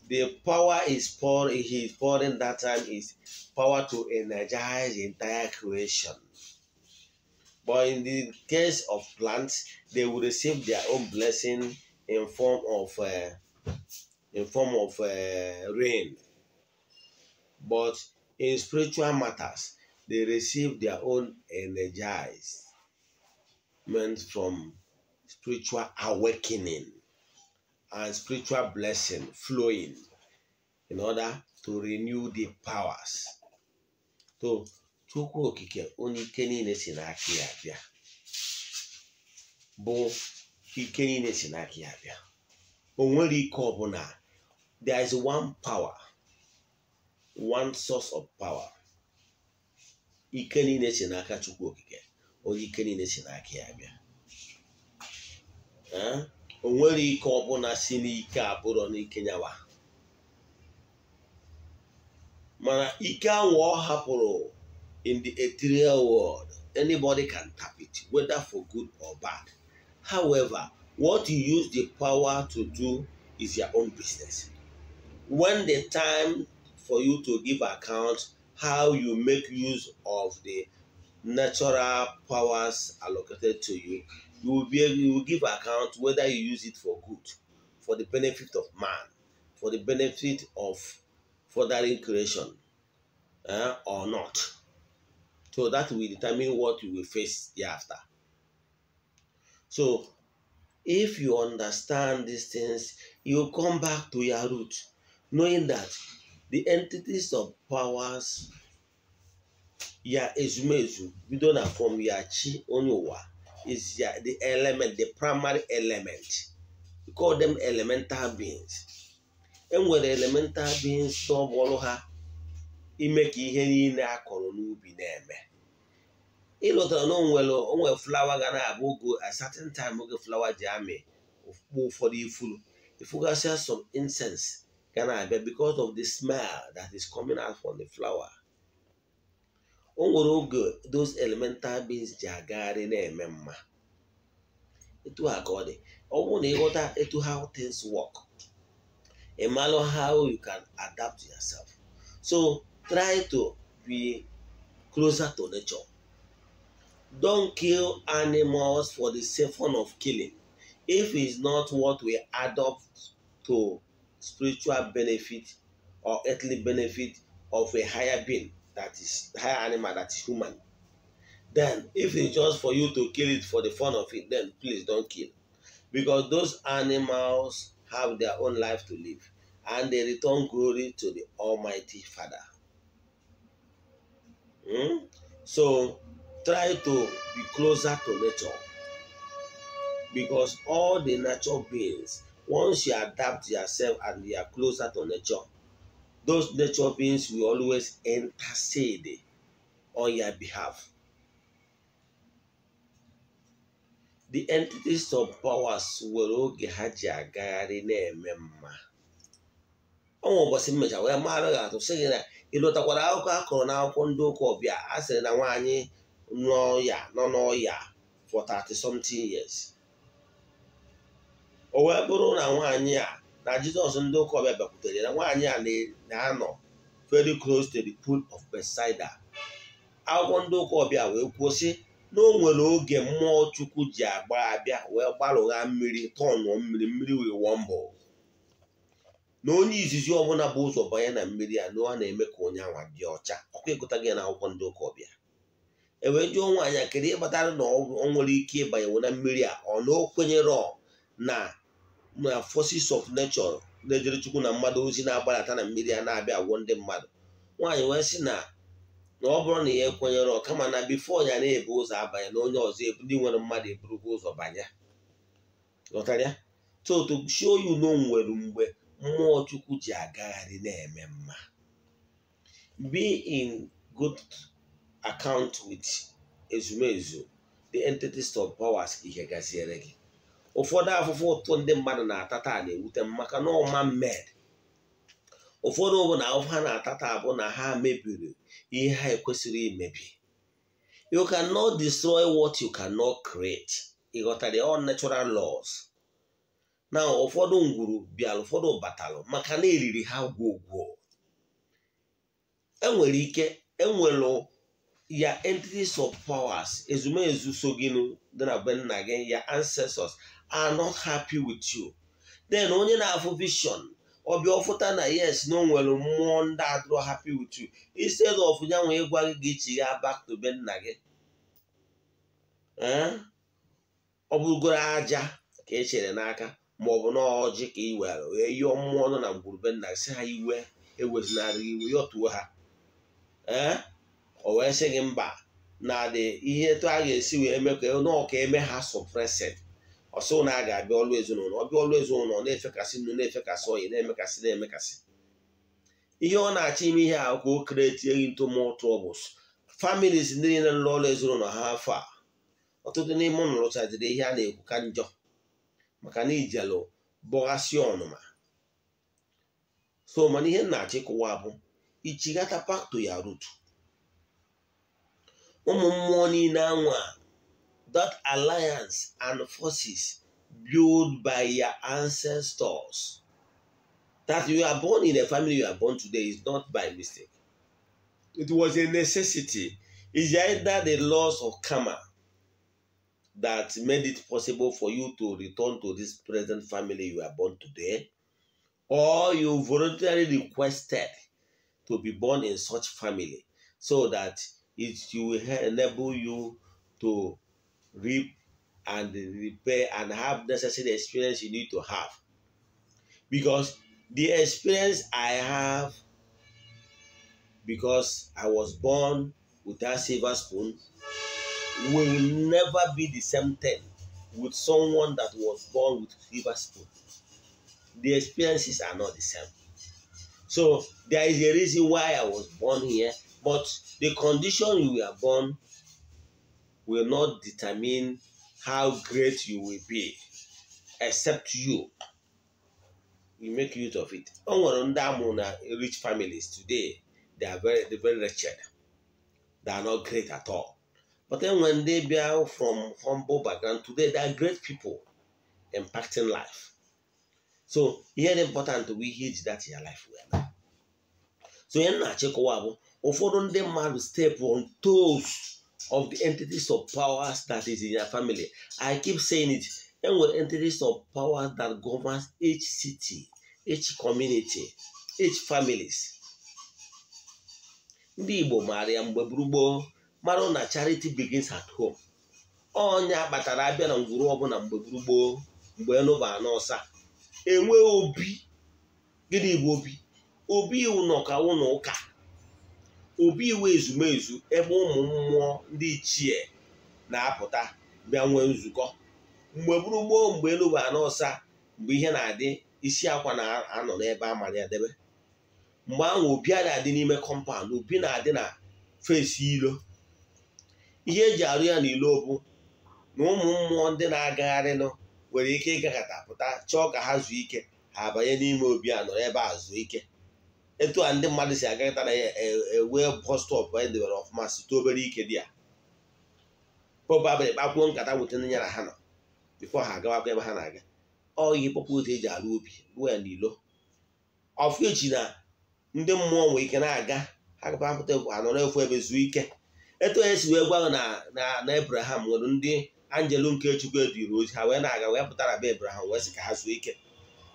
The power is pouring that time is power to energize the entire creation. But in the case of plants, they will receive their own blessing in form of rain. But in spiritual matters, they receive their own energizement from spiritual awakening and spiritual blessing flowing in order to renew the powers. So, Chukwu okike onye ike niile si n'aka ya bịa bụ ike niile si n'aka ya bịa. O nwere ike ọbụla. There is one power, one source of power. Ike niile si n'aka Chukwu okike. onye ike niile si n'aka ya bịa. O nwere ike ọbụla si n'ike abụrụ n'ike nyawa, mana ike ahụ ọ hapụrụ in the ethereal world, anybody can tap it, whether for good or bad. However, what you use the power to do is your own business. When the time for you to give account how you make use of the natural powers allocated to you, you will give account whether you use it for good, for the benefit of man, for the benefit of furthering creation, or not. So that will determine what you will face thereafter. So if you understand these things, you come back to your root, knowing that the entities of powers, ya ezumezu, we don't have from ya chi onyowa, is the element, the primary element. We call them elemental beings. And with the elemental beings, so ha ime ka ihe niile akọrọ n'ubi na-eme. Ịlọtara na onwe flower ga na-abụ ogo a certain time oge flower ji amị ụfọdụ ifuru. Ifugasịa some incense ga na-abịa because of the smell that is coming out from the flower. O nwere oge those elemental beings ji agagharị na-eme mma. Etu a ka ọ dị. Ọ bụrụ na ịghọta etu how things work, a matter how you can adapt yourself. So try to be closer to nature. Don't kill animals for the sake of killing. If it's not what we adopt to spiritual benefit or earthly benefit of a higher being, that is higher animal, that is human, then if it's just for you to kill it for the fun of it, then please don't kill. Because those animals have their own life to live, and they return glory to the Almighty Father. So try to be closer to nature, because all the natural beings, once you adapt yourself and you are closer to nature, those nature beings will always intercede on your behalf. The entities of powers were oge ha ji agagharị na-eme mma. Ọnwa ụbọchị mmecha wee mara gị atụ sị gị na ịlụtakwara akụkọ akọrọ n'akwụkwọ ndị ụka ọbịa a sịrị na nwaanyị nọ n'ọya for 30-something years. O wee bụrụ na nwaanyị a na Jizọs ndị ụka ọbịa bịakwutere na nwaanyị a na-anọ very close to the pool of Bethesda. Akwụkwọ ndị ụka ọbịa wee kwuo sị na o nwere oge mmụọ Chukwu ji agba abịa wee gbarụgha mmiri, tọnụọ mmiri wee wọmbụ, na onye izizi ọbụla bụ ụzọ banye na mmiri a na ọ na-eme ka onye anwa dị ọcha. Ọkwa ịgụta gị na akwụkwọ ndị ụka ọbịa. Ewee jụọ nwaanyị a kedu ịgbatara na ọ nwere ike ịbanyewo na mmiri a, ọ na o kwenyere na forces of nature na-ejere Chukwu na mmadụ ozi na-agbalata na mmiri a na-abịa agwọ ndị mmadụ. Nwaanyị wee sị na ọ bụrụ na ya ekwenyere kama na bifo ya na-ebu ụzọ abanye na onye ọzọ ndị nwere mmadụ eburukwa ụzọ banye. Ghọtara ya? So to show you na nwere mgbe mmụọ Chukwu ji agagharị na-eme mma. Be in good account with ezumezu, the entities of powers ihe gaziere gị. Ụfọdụ afụfụ ụtụ ndị mmadụ na-ata taa na-ewute m maka na ọma mmed. Ụfọdụ bụ na ahụhụ ha na-ata taa bụ na ha mebiri ihe ha ekwesịrị imebi. You cannot destroy what you cannot create. Ịghọtara all natural laws. Na ụfọdụ ngwuru bịara, ụfọdụ batalụ maka na eriri ha gwogwo. Enwere ya entities of powers, ezumezu so gị dị na be nna gị, your ancestors are not happy with you. Then onye na-afụ vision ọbịa ọfụta na yes na o nwere mmụọ ndị adịrọ happy with you, instead of ya nwee ịgwa gị chigha back to be nna gị. Ọ bụrụgoro aja ka e chere n'aka maọbụ na ọjị ka i were wee yọọ mmụọ nọ na ngwurube nna gị sị ha iwe ewezinarị iwe yọtuo ha. O wee sị gị mba na dị ihe etu a ga-esi wee eme ka ọka eme ha suppressed. Ọsọ na a ga-abịa ọlụ ezinụlọ, ọbịa ọlụ ezinụlọ na-efekasị nnu, na-efekasị oyi, na-emekasị. Ihe ọ na-achọ ime ihe a ka o create into more troubles. Families ndị niile nọ ọlụ ezinụlọ ha afọ a ọtụtụ n'ime ụnụ lụchaziri ihe a na-ekwu ka njọ maka na ijelu bọghasị ọnụma. So mana ihe na-achịkọwa bụ ichigata back to your root. Ụmụ mmụọ niile anwa, that alliance and forces built by your ancestors, that you are born in the family you are born today is not by mistake. It was a necessity. It's either the laws of karma that made it possible for you to return to this present family you are born today, or you voluntarily requested to be born in such family so that it will enable you to reap and repair and have necessary experience you need to have. Because the experience I have, because I was born without silver spoon, will never be the same thing with someone that was born with silver spoon. The experiences are not the same. So there is a reason why I was born here, but the condition you were born will not determine how great you will be, except you make use of it. Rich families today, they are very wretched. They are not great at all. But then when they be out from humble background, today they are great people impacting life. So here the important to we hit that in your life well. So you na check wabo ụfọdụ ndị mmadụ step on toes of the entities of powers that is in your family. I keep saying it. And with entities of powers that governs each city, each community, each families. Ndị Igbo maara mgbe gboo mara na charity begins at home. Onya kpatara abịa na ngwuru ọbụla mgbe gboo mgbe enova anọsa enwe obi. Gịnị bụ obi? Obi iwu nọ ka ụnụ ụka. Obi iwu ezumezu ebe ụmụ mmụọ ndị ichie na-apụta bịa nwee nzukọ. Mgbe gboo mgbe enova anọsa mgbe ihe na-adị isi akwa na-anọ n'ebe amara ya debe. Mgbe ahụ obi na-adị n'ime compound, obi na-adị na fesi ilo. Ihe eji arụ ya n'ilo bụ na ụmụ mmụọ ndị na-agagharị nwere ike ịgakọta pụta chọọ ka ha zuo ike, ha abanye n'ime obi nọ ebe a zuo ike. Etu a ndị mmadụ si agakọta na ewe bus stop edewere ọfụma site obere ike dị ya. Probably kpakwuo nkata wute ndị ya na ha nọ before ha agawakwa ebe ha na-aga. Ọ ihe pọpụ otu eji arụ obi ruo ya n'ilo. Ọfụ echi na ndị mmụọ nwere ike na-aga ha gapụta anọ n'efu ebe zuo ike. Etu esi wee gwa na Abraham nwere ndị angelu nke Chukwu eduru ozi ha wee na-aga wee pụtara be Abraham wee sị ka ha zuo ike.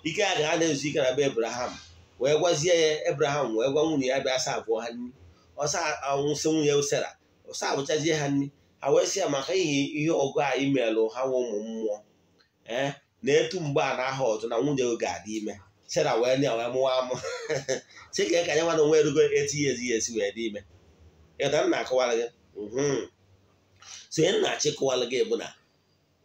Ike a ga ha na-ezu ike na be Abraham wee gwazie ya Abraham wee gwa nwunye ya bịa asa abụọ ha nri. Ọsa anwụsị nwunye Sera ọsa abụchazie ha nri. Ha wee sị ya maka ihe ọgụ a imelụ ha nwe ụmụ mmụọ na-etu mgbe a na aha ọzọ na nwunye oge adị ime. Sera wee nye wee mụwa amụ sị ka ya nwa na onwe erugo 8 years wee dị ime. Ịta m na-akọwara gị. So ihe na-achịkọwara gị bụ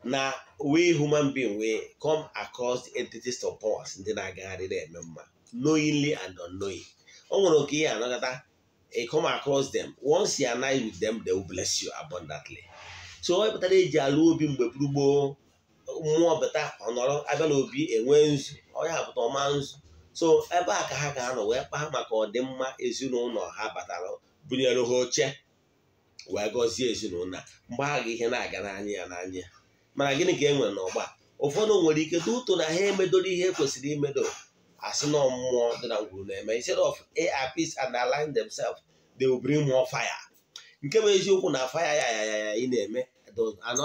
na we human being we come across the entities of powers ndị na-agagharị na-eme mma knowingly and unknowing. O nwere oke ihe anọgata come across them. Once you are nice with them, they will bless you abundantly. So ọ pụtara eji alụ obi mgbe gboo mmụọ beta ọnọrọ abịa n'obi enwe nzu onye apụta ọma nzu. So ebe a ka ha ga-anọ wee kpaa maka ọdịmma ezinụlọ ha batara bunyere ha oche wee gọzie ezinụlọ mgbe ha ga ihe na-aga n'anya. Mana gịnị ka e nwere n'ọgba? Ụfọdụ nwere ike tụtụ na ha emedoro ihe kwesịrị imedo asị na mmụọ dị na ngwuru na-eme. Instead of at peace and align themselves, they will bring more fire. Nke bụ eziokwu na fire ya ị na-eme are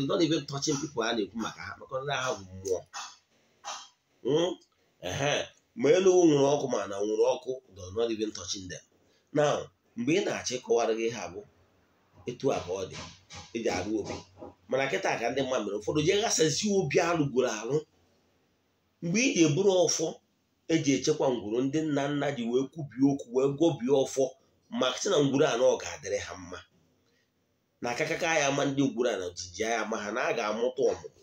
not even touching people a na-ekwu maka ha maka na ha bụ mmụọ. Ma elu nwere ọkụ ma na nwere ọkụ does not even touching them. Now mgbe ị na-achọ ịkọwara gị ha bụ etu abụọ dị eji arụ obi. Mana kịta ka ndị mmadụ mere ụfọdụ je ghasazi obi alụgoro alụ. Mgbe ị ga-eburu ọfọ eji echekwa ngwuru ndị nna nna ji wee kwubie okwu wee gọbie ọfọ maka sị na ngwuru anọ ga-adịrị ha mma. Na akakaka ya ama ndị ngwuru na ojiji ya ama ha na a ga-amụta ọmụmụ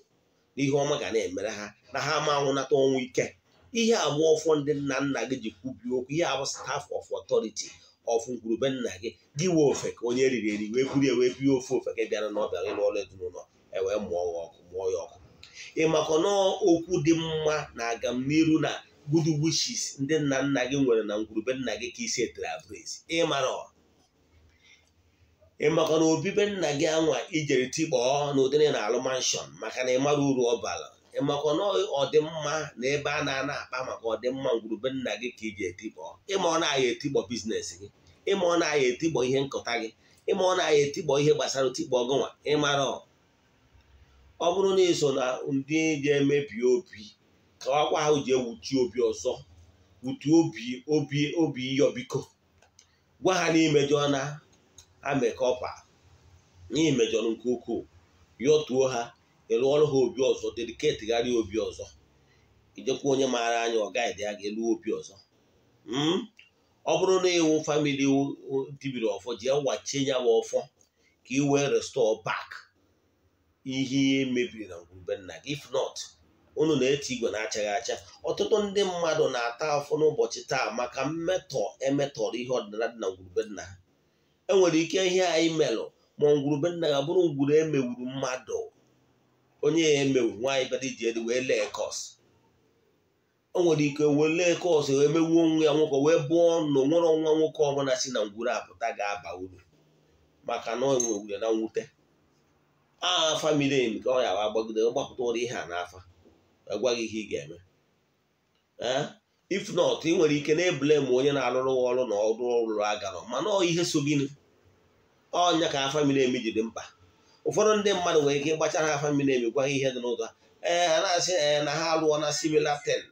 n'ihe ọma ga na-emere ha na ha ama anwụnata ọnwụ ike. Ihe abụọ ọfọ ndị nna nna gị ji kwubie okwu, ihe abụ staff of authority. ọfụ ngwurube nna gị gị wee ofe ka onye riri eri wee buru wee bie ofe ka bịara n'ọbịa ịrụ ọrụ ezinụlọ wee mụọ ya ọkụ. Ịmakọ na okwu dị mma na agamniru na good wishes ndị nna nna gị nwere na ngwurube nna gị ka isi etere abụrezi. Ịmakọ na obibe nna gị anwa ijere tikpọọ na ụdịrị na alụ manshọn maka na ịmara uru ọ bara. Ịmakọ na ọdịmma na ebe a na-ana akpa maka ọdịmma ngwurube nna gị ka iji etikpọ. Ịma ọ na-aya etikpọ biznes gị, ịma ọ na-aya etikpọ ihe nkọta gị, ịma ọ na-aya etikpọ ihe gbasara otikpọ gịnwa. Ịmara ọ bụrụ na iso na ndị ji emebi obi ka akwa ahụ ji ewuchi obi ọzọ, wutu obi iyo, biko gwa ha n'imejọ na amekọpa n'imejọrọ nke ukwuu, yọtuo ha, ịlụ ọrụ ha obi ọzọ, dediketi gharịa obi ọzọ. Ijekwa onye maara anya ọ gaghị dị ya ga-elu obi ọzọ. Ọ bụrụ na iwu famili dibiri ọfọ ji wachie ya bụ ọfọ ka ị wee restore back ihe mebiri na ngwurube nna gị. If not, unu na-eti igwe na-achaghị acha. Ọtụtụ ndị mmadụ na-ata afọ n'ụbọchị taa maka emetọrọ ihe ọdịnala dị na ngwurube nna ha. Enwere ike ihe anyị melụ ma ngwurube nna ga bụrụ ngwuru emewuru mmadụ, onye ya emewuru nwaanyị bịara iji edi wee lee kọs. O nwere ike wee lee kọs wee mewuo nwa ya nwoke wee bụọ na onwere nwa nwoke ọbụla si na ngwuru apụta ga-aba uru maka na o nwere na mwute. Famili nke ọ ya agbagide gbapụta ụdị ihe a n'afa agwaghị ihe ị ga-eme. If not, ị nwere ike na-ebule ma onye na-alụrụ ọrụ na ọrụ ọrụrụ agarọ, mana ọ ihe so gịnị ọnya ka famili emi ji dị mkpa. Ụfọdụ ndị mmadụ nwere ike ịgbachara ha famili emi gwa ihe dị n'ụzọ ha na-asị na ha alụọ na similar ten.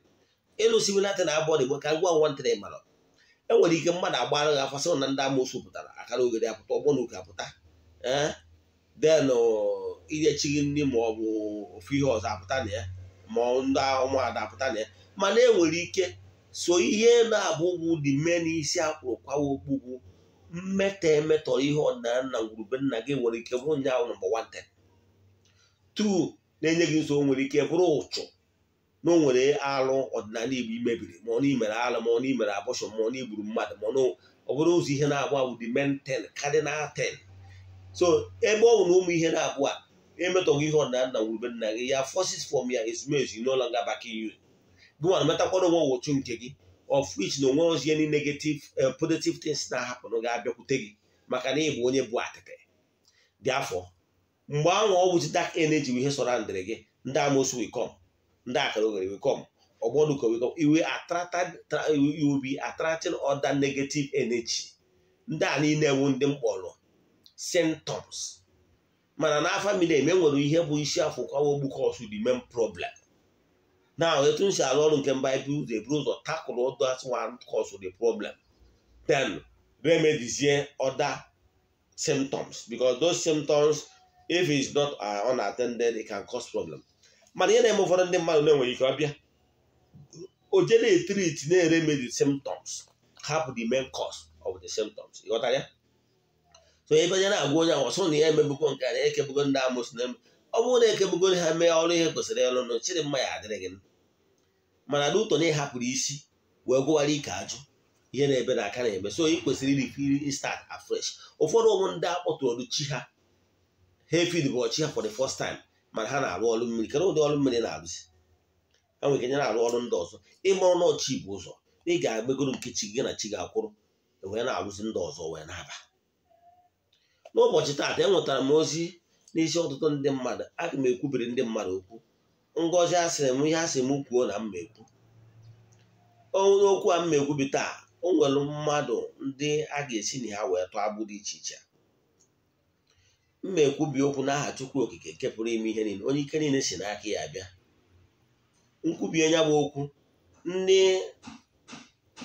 Ịlụ similar ten abụọ dị ka gwa nwantịrị mara. Enwere ike mmadụ agbara ha afasị na ndị amoosu pụtara akara ogede apụta ọgbọ na uke apụta den inyechighị nri ma ọ bụ ofu ihe ọzọ apụta na ya ma ndị ụmụada apụta na ya. Mana enwere ike so ihe na-abụ ugwu dị mee n'isi akwụrụ kwawa okpugwu emetọrọ ihe ọdịnala na ngwurube nna gị nwere ike bụrụ nya ahụ nọmba 1. 2 na-enye gị nsogbu nwere ike bụrụ ụchụ na o nwere alụ ọdịnala Igbo imebiri, ma ọ na imere alụ, ma ọ na imere abọshọn, ma ọ na igburu mmadụ, ma ọ bụrụ ụzọ ihe na-abụ abụ dị men 10 cardinal 10. So ebe ọ bụ na ụmụ ihe na-abụ a emetọghị ihe ọdịnala na ngwurube nna gị, ya forces from ya ezumezu no longer backing you. Gị nwa metakwara onwe wochu nke gị of which na onwe ozi any negative positive things na-ahapụ na ga-abịakwute gị maka na ịbụ onye bụ atịtị. Dị afọ mgbe ahụ ọ bụzi dark energy ihe sọrọ ndịrị gị, ndị amosu will come, ndị akara oghere will come, ọgbọdụkọ will come. You will be attracting other negative energy. Ndị a niile ewu ndị mkpọrọ symptoms. Mana na family eme nwere ihe bụ isi afọ kwawa ogbu cause the main problem. Now, etu nsi alụ ọrụ nke Bible dey bring ụzọ tackle that one cause the problem, then remedies other symptoms, because those symptoms, if it's not unattended, it can cause problem. Mana ihe na-eme ụfọdụ ndị mmadụ na-enweghị ike ọbịa o je na-etreat na-remedy symptoms hapụ the main cause of the symptoms. Ịghọta ya? So ebe onye na-agwa onye ahụ ọsọ na ya emebugo nke a na-ekebugo ndị amosu na ọ bụrụ na ekebugo ha mee ọrụ ihe kwesịrị ịlụ nụ chiri mma ya adịrị gị. Mana n'ụtọ na ịhapụrụ isi wee gwụwara ike ajụ ihe na-ebe na aka na-eme. So ị kwesịrị iri start afresh. Ụfọdụ ụmụ ndị akpọtụrụ chi ha efid bụ ọchị ha for the first time, mana ha na-arụ ọrụ mmiri. Kedu ụdị ọrụ mmiri na-arụzi? Ha nwere ike nye na-arụ ọrụ ndị ọzọ. Ịmụrụ na ọchị bụ ụzọ ị ga-agbegoro nke chi gị na chi ga-akwụrụ wee na-arụzi ndị ọzọ wee na-aba. N'ụbọchị taata enwetara m ozi n'isi ọtụtụ ndị mmadụ. Aga m ekwubiri ndị mmadụ okwu. Ngọzi asịrị m ihe asị m kwuo na mma ekwu. Okwu a mma ekwubi taa, o nwere mmadụ ndị a ga-esi na ha wee tụọ agbụ dị iche iche. Mma ekwubi okwu n'aha Chukwu Okike nke pụrụ ime ihe niile, onye ike niile si n'aka ya abịa. Nkwubie ya bụ okwu ndị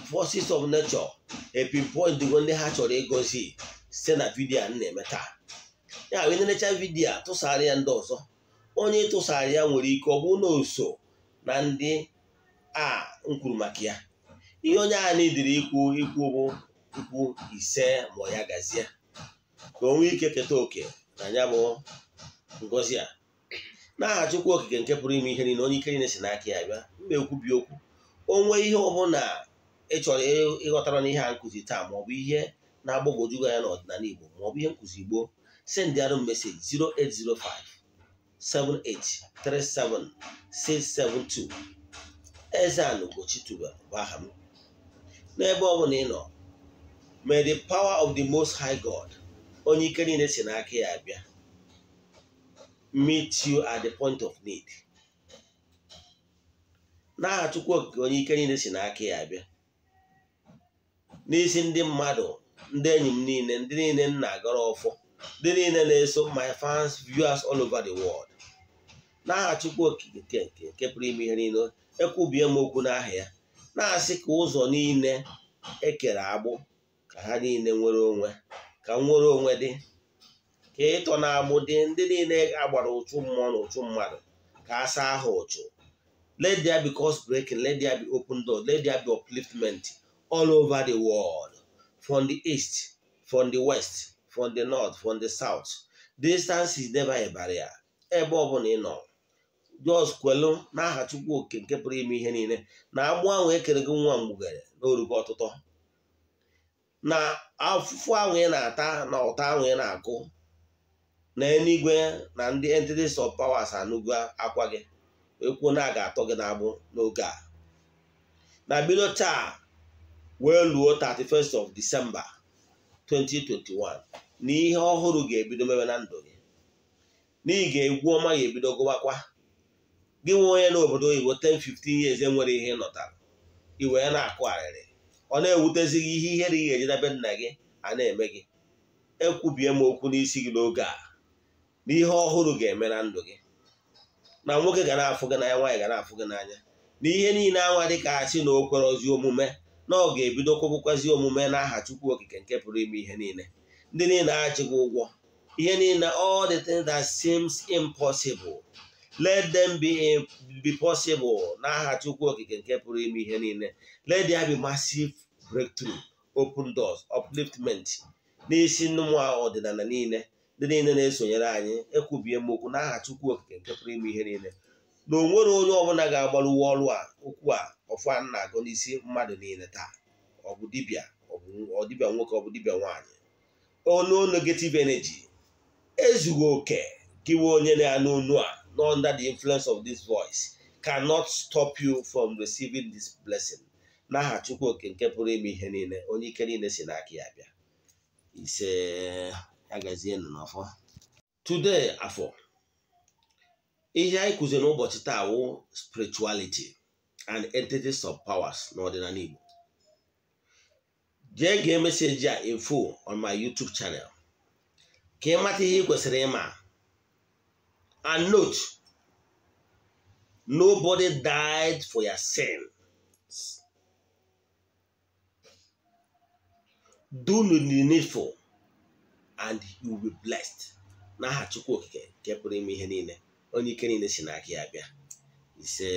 forces of nature epinpoint ndị ha chọrọ ịgọzi site na vidiyo a na-eme taa. Ya wee nenecha vidiyo a tụsara ya ndị ọzọ. Onye tụsara ya nwere ike ọ bụ na oso na ndị a nkwuru maka ya. Ihe onye a na-ediri ikwu bụ ikwu ise ma ya gazie ka o nwee ike keta oke na ya bụ ngozi a. N'aha Chukwu Okike nke pụrụ ime ihe niile, onye ike niile si n'aka ya bịa. Mma ekwubi okwu onwe ihe ọbụla ị chọrọ ịghọtara n'ihe a nkụzi taa maọbụ ihe na-agbagwoju anya n'ọdịnala Igbo maọbụ ihe nkụzi Igbo, sendịarụ m meseji 08057376672. Eze-Ana Ugochi tubelu bụ aha m. N'ebe ọ bụla ị nọ, may the power of the Most High God, onye ike niile si n'aka ya abịa, meet you at the point of need. N'aha Chukwu Okike, onye ike niile si n'aka ya abịa, n'isi ndị mmadụ, ndị enyi m niile, ndị niile m na-agara ọfọ, ndị niile na-eso my fans, viewers all over the world. N'aha Chukwu Okike nke pụrụ ime ihe niile, ekwubie m okwu n'aha ya, na-asị ka ụzọ niile ekere agbụ ka ha niile nwere onwe, ka nwere onwe dị, ka ịtọ na-agbụ dị, ndị niile agbara ụchụ mmụọ na ụchụ mmadụ ka a saa ha ụchụ. Let there be cause breaking, let there be open doors, let there be upliftment all over the world, from the east, from the west, from the north, from the south. Distance is never a barrier. Ebe ọ bụla ị nọ, just kwelu n'aha Chukwu Okike nke pụrụ ime ihe niile na agbụ ahụ ekere gị nwa mgbugere n'orugo ọtụtụ, na afụfụ ahụ ị na-ata na ụta ahụ ị na-akụ na eluigwe na ndị entities of powers anụgo akwa gị, ekwuo na a ga-atọ gị n'agbụ n'oge a. Na bido taa wee luo 31st of December 2021, na ihe ọhụrụ ga-ebido mewe na ndụ gị, na ị ga-egwu ọma ga-ebido gụbakwa. Gị nwe onye n'obodo oyibo 10-15 years enwere ihe nọtara, i wee na-akụ arịrị, ọ na-ewutezi gị ihe ihere ị ga-eji na be nna gị a na-eme gị. Ekwubie m okwu n'isi gị n'oge a, na ihe ọhụrụ ga-eme na ndụ gị, na nwoke ga na-afụ gị n'anya, nwaanyị ga na-afụ gị n'anya, na ihe niile anwa dị ka asị na o kwere ozi omume, na ọ ga-ebido kwụbụkwazi omume n'aha Chukwu Okike nke pụrụ ime ihe niile. Ndị niile achị gị ụgwọ, ihe niile, all the things that seems impossible, let them be possible n'aha Chukwu Okike nke pụrụ ime ihe niile. Let there be massive breakthrough, open doors, upliftment n'isi mmụọ ọdịnala niile, ndị niile na-esonyere anyị. Ekwubie m okwu n'aha Chukwu Okike nke pụrụ ime ihe niile, na o nwere onye ọbụla ga-agbaruwa ọrụ a, okwu a ọfụ a na-agụ n'isi mmadụ niile taa, ọ bụ dibịa, ọ dibịa nwoke, ọ bụ dibịa nwaanyị. Ono negative energy ezughị oke giwe onye na-anụ onu a, no under the influence of this voice, cannot stop you from receiving this blessing n'aha Chukwu Okike nke pụrụ ime ihe niile, onye ike niile si n'aka ya abịa. Ise agazie n'ọfọ. Today afọ ihe anyị kụziri n'ụbọchị taa wụ spirituality and entities of powers n'ọdịnala Igbo. Jee gee meseji a in full on my YouTube channel ka ị mata ihe ị kwesịrị ịma. And note, nobody died for your sins. Do the needful and you will be blessed n'aha Chukwu Okike nke pụrụ ime ihe niile, onye ike niile si n'aka ya abịa. Ise.